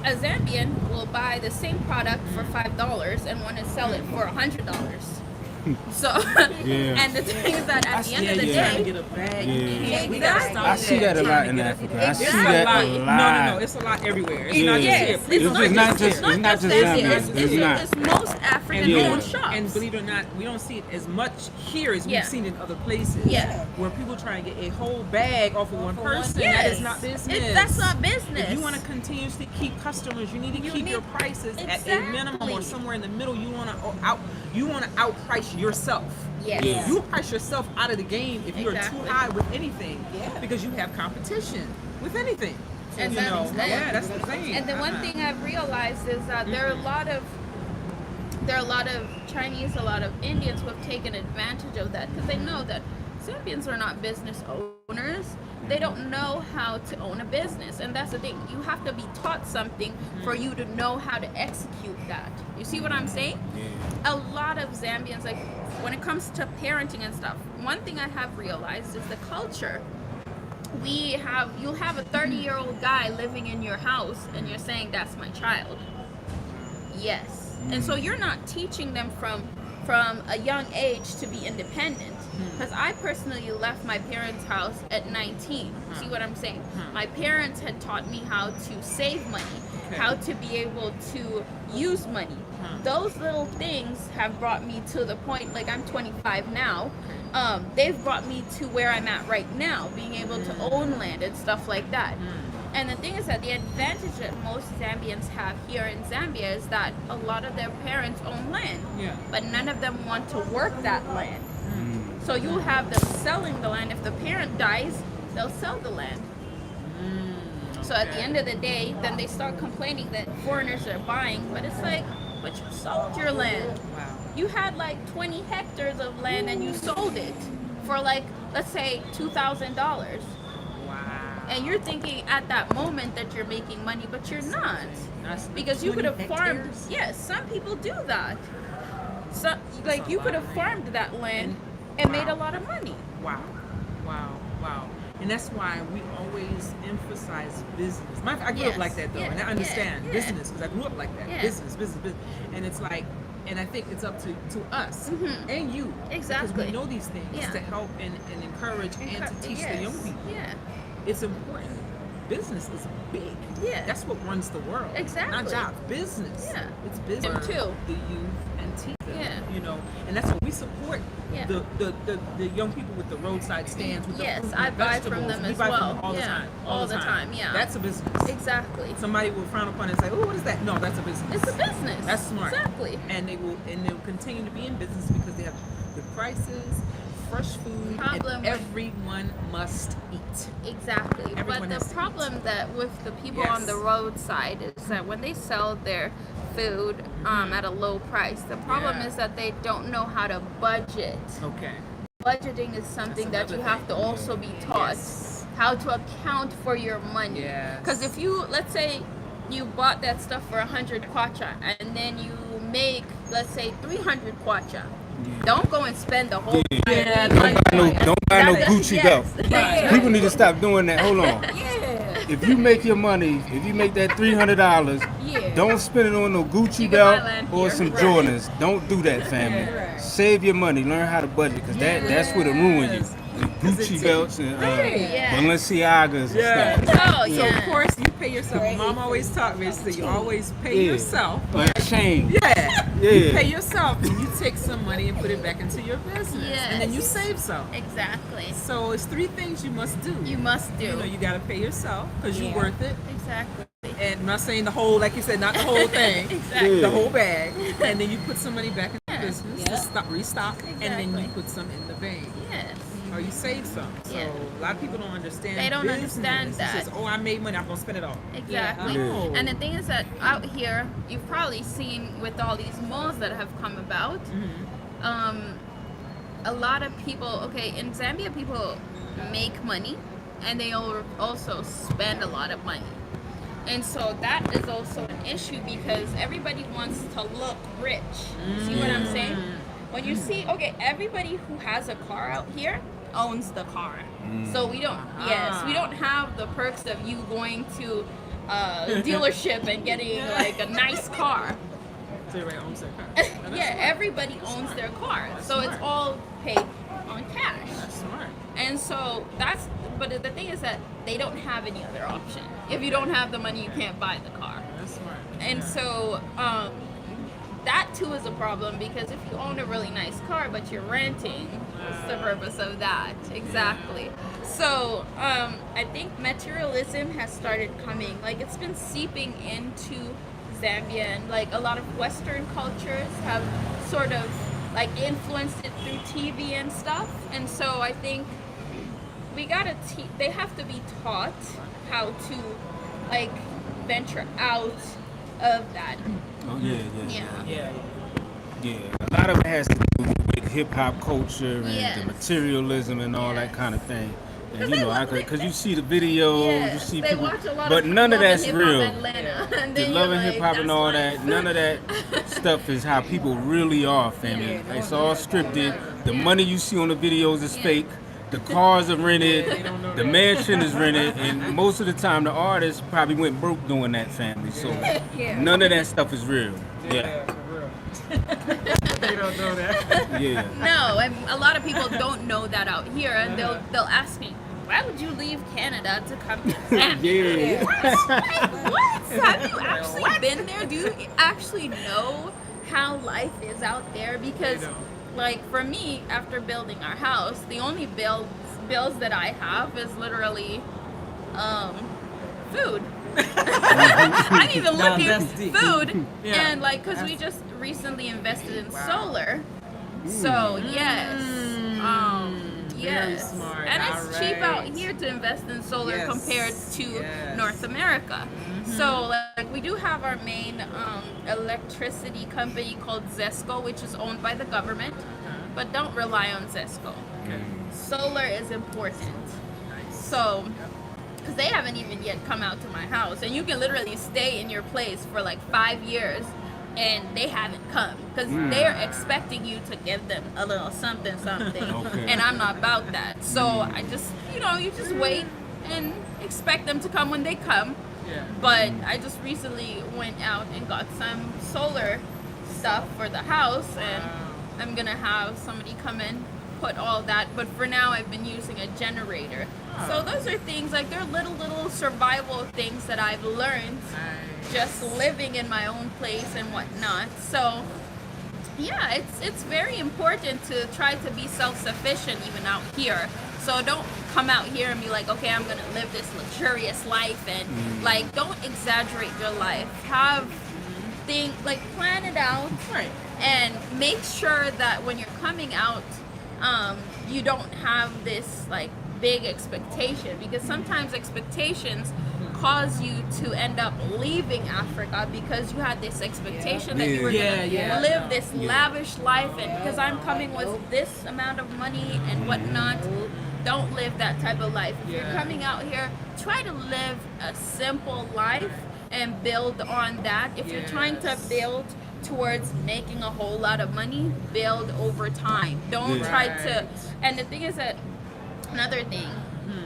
Zambian will buy the same product for $5 and want to sell it for $100. So, and the thing is that at the end of the day, get a bag. Exactly. I see that a lot in Africa. I see It's that a a lot. lot. No, it's a lot everywhere. It's Yeah. not just Yes, here. it's Please just don't not here. just- it's not just Zambia. It's not. It's most African Yeah. owned shops. And believe it or not, we don't see it as much here as Yeah. we've seen in other places. Yeah. Where people try and get a whole bag off of one person. Yes. That is not business. That's not business. If you want to continuously keep customers, you need to keep your prices at a minimum or Exactly. somewhere in the middle. You want to outprice yourself. Yes. Yeah. You price yourself out of the game if you're Exactly. too high with anything, because you have competition with anything. And you know, that's the thing. And the one thing I've realized is that there are a lot of Chinese, a lot of Indians who have taken advantage of that because they know that Zambians are not business owners. They don't know how to own a business, and that's the thing. You have to be taught something for you to know how to execute that. You see what I'm saying? A lot of Zambians, like when it comes to parenting and stuff, one thing I have realized is the culture. You'll have a 30-year-old guy living in your house and you're saying that's my child. Yes. And so you're not teaching them from a young age to be independent. Because I personally left my parents' house at 19. See what I'm saying? My parents had taught me how to save money, how to be able to use money. Those little things have brought me to the point, like I'm 25 now. They've brought me to where I'm at right now, being able to own land and stuff like that. And the thing is that the advantage that most Zambians have here in Zambia is that a lot of their parents own land, but none of them want to work that land. So you have them selling the land. If the parent dies, they'll sell the land. So at the end of the day, then they start complaining that foreigners are buying, but it's like, but you sold your land. You had like 20 hectares of land and you sold it for like, let's say $2,000. And you're thinking at that moment that you're making money, but you're not. Because you could have farmed. Yes, some people do that. So, like, you could have farmed that land and made a lot of money. Wow. And that's why we always emphasize business. I grew up like that though, and I understand business because I grew up like that. Business. And it's like, and I think it's up to us and you, because we know these things to help and encourage and to teach the young people. It's important. Business is big. That's what runs the world. Exactly. Not jobs. Business. It's business. Too. The youth and teach them. You know, and that's what we support. The young people with the roadside stands with the fruit and I buy from vegetables. them We as buy well. from them all the time. All the time. That's a business. Exactly. Somebody will frown upon it and say, "Oh, what is that?" No, that's a business. It's a business. That's smart. Exactly. And they'll continue to be in business because they have good prices, fresh food, and everyone must eat. Exactly. Everyone but the problem that with the people on the roadside is that when they sell their food at a low price, the problem is that they don't know how to budget. Okay. Budgeting is something that you have to also be taught how to account for your money. Because if you, let's say you bought that stuff for 100 kwacha and then you make, let's say 300 kwacha, Don't go and spend the whole Yeah. Don't buy no Gucci belt. Yes. People need to stop doing that. Hold on. Yeah. If you make your money, if you make that $300, Yeah. don't spend it on no Gucci You can belt buy land or here. some Right. Jordans. Don't do that, family. Right. Save your money. Learn how to budget, because that's what'll ruin you. The Gucci it's- belts and Yeah. Balenciagas and Yeah. stuff. Oh, So yeah. of course you pay yourself. Mom always taught me, so you always pay Yeah. yourself. Like shame. Yeah. Yeah. You pay yourself and you take some money and put it back into your business. And then you Yes. save some. Exactly. So it's 3 things you must do. You must do. You know, you gotta pay yourself because you're worth it. Exactly. And I'm not saying the whole, like you said, not the whole thing. Exactly. The whole bag. And then you put some money back into the business to Yeah. restock, and then you Exactly. put some in the bank. Yes. Or you save some. So Yeah. a lot of people don't understand. They don't business. understand It's that. just, oh, I made money, I'm gonna spend it all. Exactly. Yeah. And the thing is that out here, you've probably seen with all these malls that have come about, a lot of people, okay, in Zambia, people make money and they also spend a lot of money. And so that is also an issue because everybody wants to look rich. See what I'm saying? When you see, okay, everybody who has a car out here owns the car. So we don't, we don't have the perks of you going to a dealership and getting like a nice car. So everybody owns their car. Yeah, everybody owns their car. So it's all paid on cash. That's smart. And so but the thing is that they don't have any other option. If you don't have the money, you can't buy the car. That's smart. And so that too is a problem because if you own a really nice car but you're renting, what's the purpose of that? Exactly. So I think materialism has started coming, like it's been seeping into Zambia, and like a lot of Western cultures have sort of like influenced it through TV and stuff. And so I think we gotta they have to be taught how to like venture out of that. Oh yeah. Yeah. A lot of it has to do with hip hop culture and Yes. the materialism and all that Yes. kind of thing. And Because you they know, watch because you see the videos, you Yes, see they people, watch a lot but of none of Love and that's Hip Hop real. Atlanta. And The then love you're and like, hip hop and that's all life. that, none of that stuff is how people really are, family. It's all scripted. The money you see on the videos is fake. The cars are rented. The mansion is rented, and most of the time the artist probably went broke doing that, family. So Yeah. none of that stuff is real. Yeah, for real. They don't know that. yeah. No, and a lot of people don't know that out here, and they'll ask me, why would you leave Canada to come to Zambia? Yeah. What? Have you actually been there? Do you actually know how life is out there? Because, like, for me, after building our house, the only bills that I have is literally food. I'm even Now looking that's deep. food, Yeah. and like, cause we just recently invested in solar, so yes, Very yes, smart. and it's cheap out Alright. here to invest in solar Yes. compared to Yes. North America. So like we do have our main electricity company called Zesco, which is owned by the government, but don't rely on Zesco. Solar is important. So, because they haven't even yet come out to my house, and you can literally stay in your place for like 5 years, and they haven't come because they're expecting you to give them a little something, Okay. and I'm not about that. So I just, you just wait and expect them to come when they come. Yeah. But I just recently went out and got some solar stuff for the house, and I'm gonna have somebody come in, put all that. But for now, I've been using a generator. So those are things like they're little survival things that I've learned just living in my own place and whatnot. So yeah, it's very important to try to be self-sufficient even out here. So don't come out here and be like, okay, I'm gonna live this luxurious life, and like don't exaggerate your life. Have plan it out, Right. and make sure that when you're coming out, you don't have this like big expectation, because sometimes expectations cause you to end up leaving Africa because you had this expectation that you were gonna live this lavish life, and because I'm coming with this amount of money and whatnot. Don't live that type of life. If you're coming out here, try to live a simple life and build on that. If you're trying to build towards making a whole lot of money, build over time. Don't Yeah. try to. Right. And the thing is that another thing,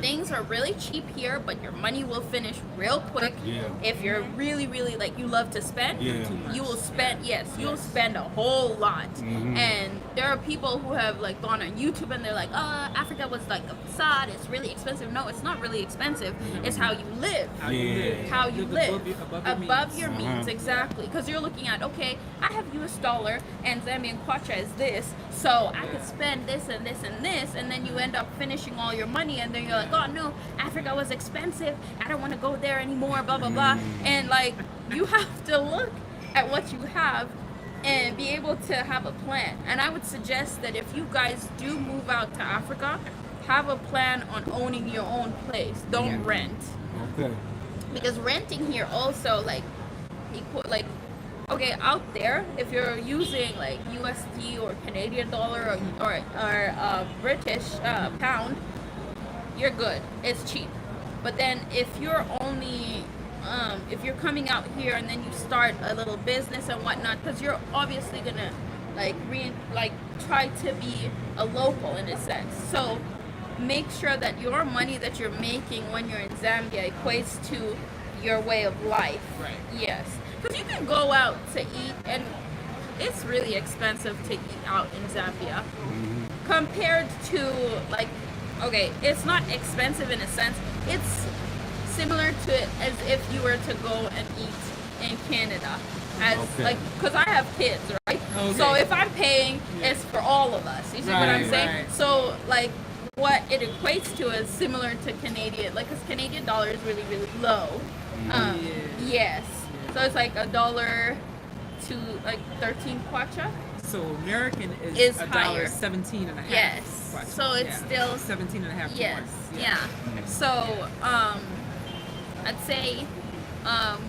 things are really cheap here, but your money will finish real quick. Yeah. If you're really, really like you love to spend, Yeah. you will spend. Yes, you'll spend a whole lot. And there are people who have like gone on YouTube and they're like, Africa was like a facade. It's really expensive. No, it's not really expensive. It's how you live. How you Yeah. live. How you live Above your means. means, exactly, because you're looking at, okay, I have US dollar and Zambian kwacha is this, so I could spend this and this and this, and then you end up finishing all your money, and then you're like, oh no, Africa was expensive, I don't want to go there anymore, blah blah blah. And like, you have to look at what you have and be able to have a plan. And I would suggest that if you guys do move out to Africa, have a plan on owning your own place. Don't rent. Okay. Because renting here also like equal, like, okay, out there if you're using like USD or Canadian dollar or British pound, you're good. It's cheap. But then if you're only if you're coming out here and then you start a little business and whatnot, because you're obviously gonna like try to be a local in a sense. So make sure that your money that you're making when you're in Zambia equates to your way of life. Right. Yes. Because you can go out to eat, and it's really expensive to eat out in Zambia compared to like, okay, it's not expensive in a sense. It's similar to as if you were to go and eat in Canada. As like, because I have kids, right? Okay. So if I'm paying, it's for all of us. You see what I'm Right, saying? right. So like, what it equates to is similar to Canadian, like, because Canadian dollar is really, really low. Yes. So it's like $1 to like 13 kwacha. So American Is is higher. $1.17 and a half. Yes. Kwacha. So it's still 17 and a half. yes. more. Yeah. So I'd say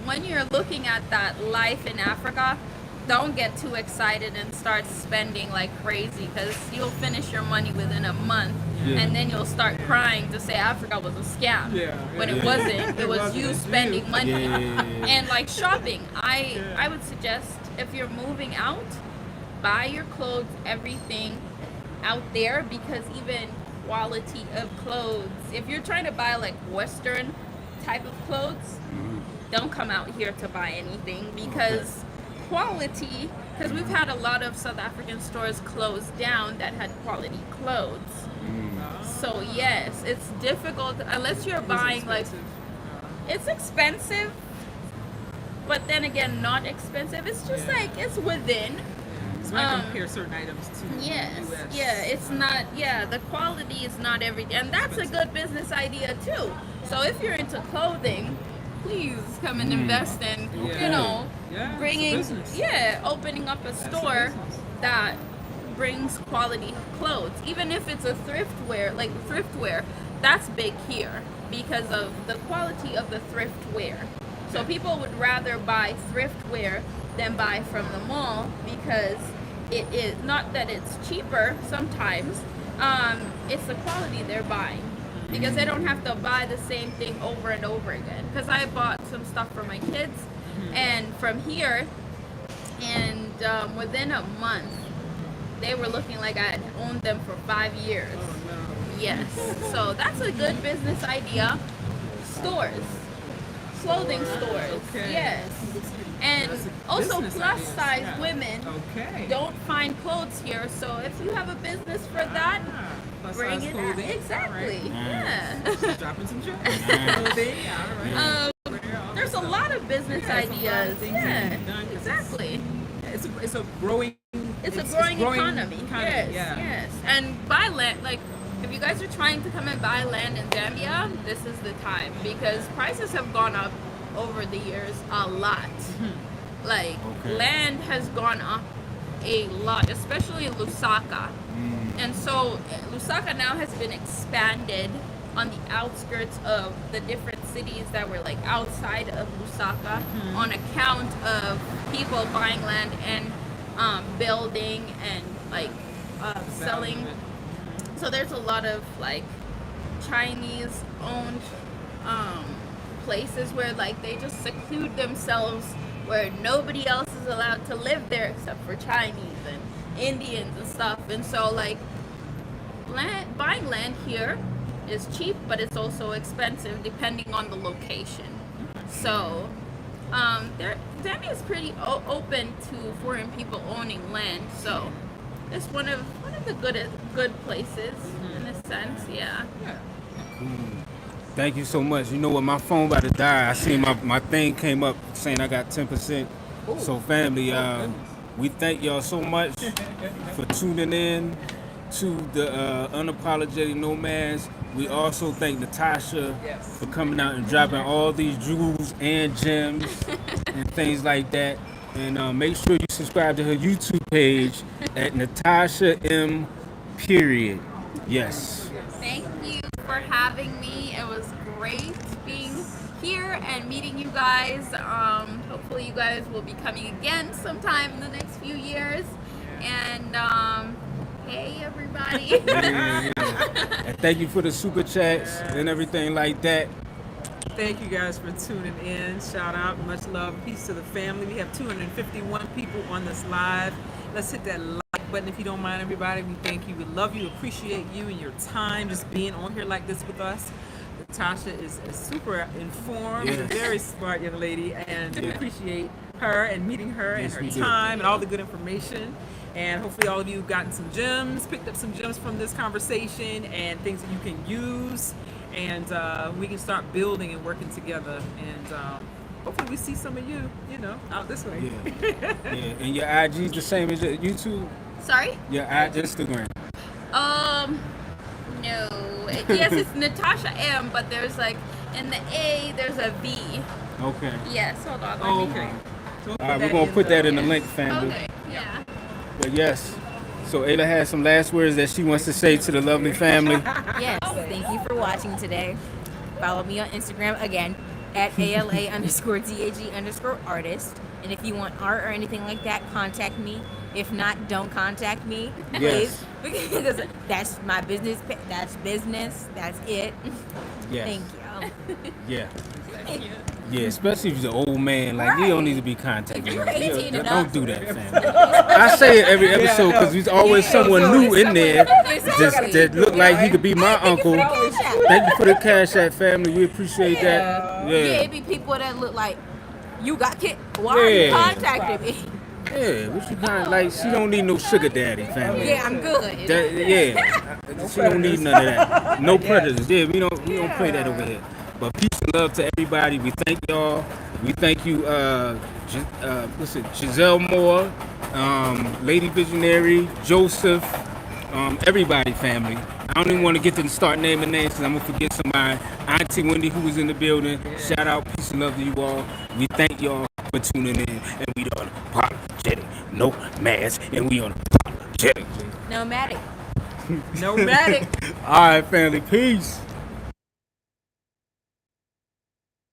when you're looking at that life in Africa, don't get too excited and start spending like crazy, because you'll finish your money within a month. Yeah. And then you'll start crying to say Africa was a scam. Yeah, When yeah. it wasn't. It was wasn't. you It's spending you. money. Yeah. And like shopping. I would suggest if you're moving out, buy your clothes, everything out there, because even quality of clothes, if you're trying to buy like Western type of clothes, don't come out here to buy anything, because quality, because we've had a lot of South African stores closed down that had quality clothes. So yes, it's difficult unless you're buying like, it's expensive, but then again not expensive. It's just Yeah. like, it's within. So I compare certain items to Yes, US. yeah, it's not, yeah, the quality is not everything. And that's a good business idea too. So if you're into clothing, please come and invest in, Yeah. you know, Yeah, it's a bringing, business. opening up a That's a store business. that brings quality clothes. Even if it's a thriftwear, that's big here because of the quality of the thriftwear. So people would rather buy thriftwear than buy from the mall, because it is not that it's cheaper sometimes, it's the quality they're buying, because they don't have to buy the same thing over and over again. Because I bought some stuff for my kids and from here, and within a month they were looking like I had owned them for 5 years. Yes, so that's a good business idea. Stores, clothing stores. Okay. Yes, and That's a also business plus idea. size Yeah. women Okay. don't find clothes here. So if you have a business for that, Plus bring size it out. clothing. Exactly. All Yeah. right. Dropping some gems. Clothing. All right. There's a lot of business Yeah, it's a lot of ideas. things that Yeah, can be done 'cause exactly. It's a growing. It's a growing economy. Yes, Yeah. yes. And buy land, like, if you guys are trying to come and buy land in Zambia, this is the time, because prices have gone up over the years a lot. Like, land has gone up a lot, especially in Lusaka. And so Lusaka now has been expanded on the outskirts of the different cities that were like outside of Lusaka, on account of people buying land and building and like selling. So there's a lot of like Chinese owned places where like they just seclude themselves where nobody else is allowed to live there except for Chinese and Indians and stuff. And so like buying land here is cheap, but it's also expensive depending on the location. So Zambia is pretty open to foreign people owning land. So it's one of the good places in a sense. Yeah. Thank you so much. You know what? My phone about to die. I seen my thing came up saying I got 10%. So family, we thank y'all so much for tuning in to the Unapologetic Nomads. We also thank Natasha for coming out and dropping all these jewels and gems and things like that. And make sure you subscribe to her YouTube page at Natasha M. Period. Yes. Thank you for having me. It was great being here and meeting you guys. Hopefully you guys will be coming again sometime in the next few years. And hey everybody. And thank you for the super chats and everything like that. Thank you guys for tuning in. Shout out, much love, peace to the family. We have 251 people on this live. Let's hit that like button if you don't mind, everybody. We thank you, we love you, appreciate you and your time just being on here like this with us. Natasha is super informed, a very smart young lady, and we appreciate her and meeting her and her time and all the good information. And hopefully all of you have gotten some gems, picked up some gems from this conversation and things that you can use. And we can start building and working together. And hopefully we see some of you, out this way. Yeah. And your IG's the same as your YouTube? Sorry? Your Instagram. No. Yes, it's Natasha M, but there's like in the A there's a V. Okay. Yes, hold on. Okay. All right, we're gonna put that in the link, family. Okay. Yeah. But yes. So Ayla has some last words that she wants to say to the lovely family. Yes, thank you for watching today. Follow me on Instagram again at ALA_TAG_artist. And if you want art or anything like that, contact me. If not, don't contact me, please. Because that's my business. That's business. That's it. Yes. Thank you. Yeah. Yeah, especially if you're an old man, like you don't need to be contacted. If you're 18 and don't up. do that, family. I say it every episode because there's always someone new in there that look like he could be my uncle. Thank you for the Cash App, family. We appreciate that. Yeah, it be people that look like you got kicked. Why are you contacting me? Yeah, what you kind of like? She don't need no sugar daddy, family. Yeah, I'm good. She don't need none of that. No predators. Yeah, we don't play that over here. But peace and love to everybody. We thank y'all. We thank you, Giselle Moore, Lady Visionary, Joseph, everybody, family. I don't even want to get to start naming names because I'm going to forget somebody. Auntie Wendy, who was in the building. Shout out, peace and love to you all. We thank y'all for tuning in. And we on Apologetic Nomads. And we on Apologetic Nomadic. Nomadic. All right, family. Peace.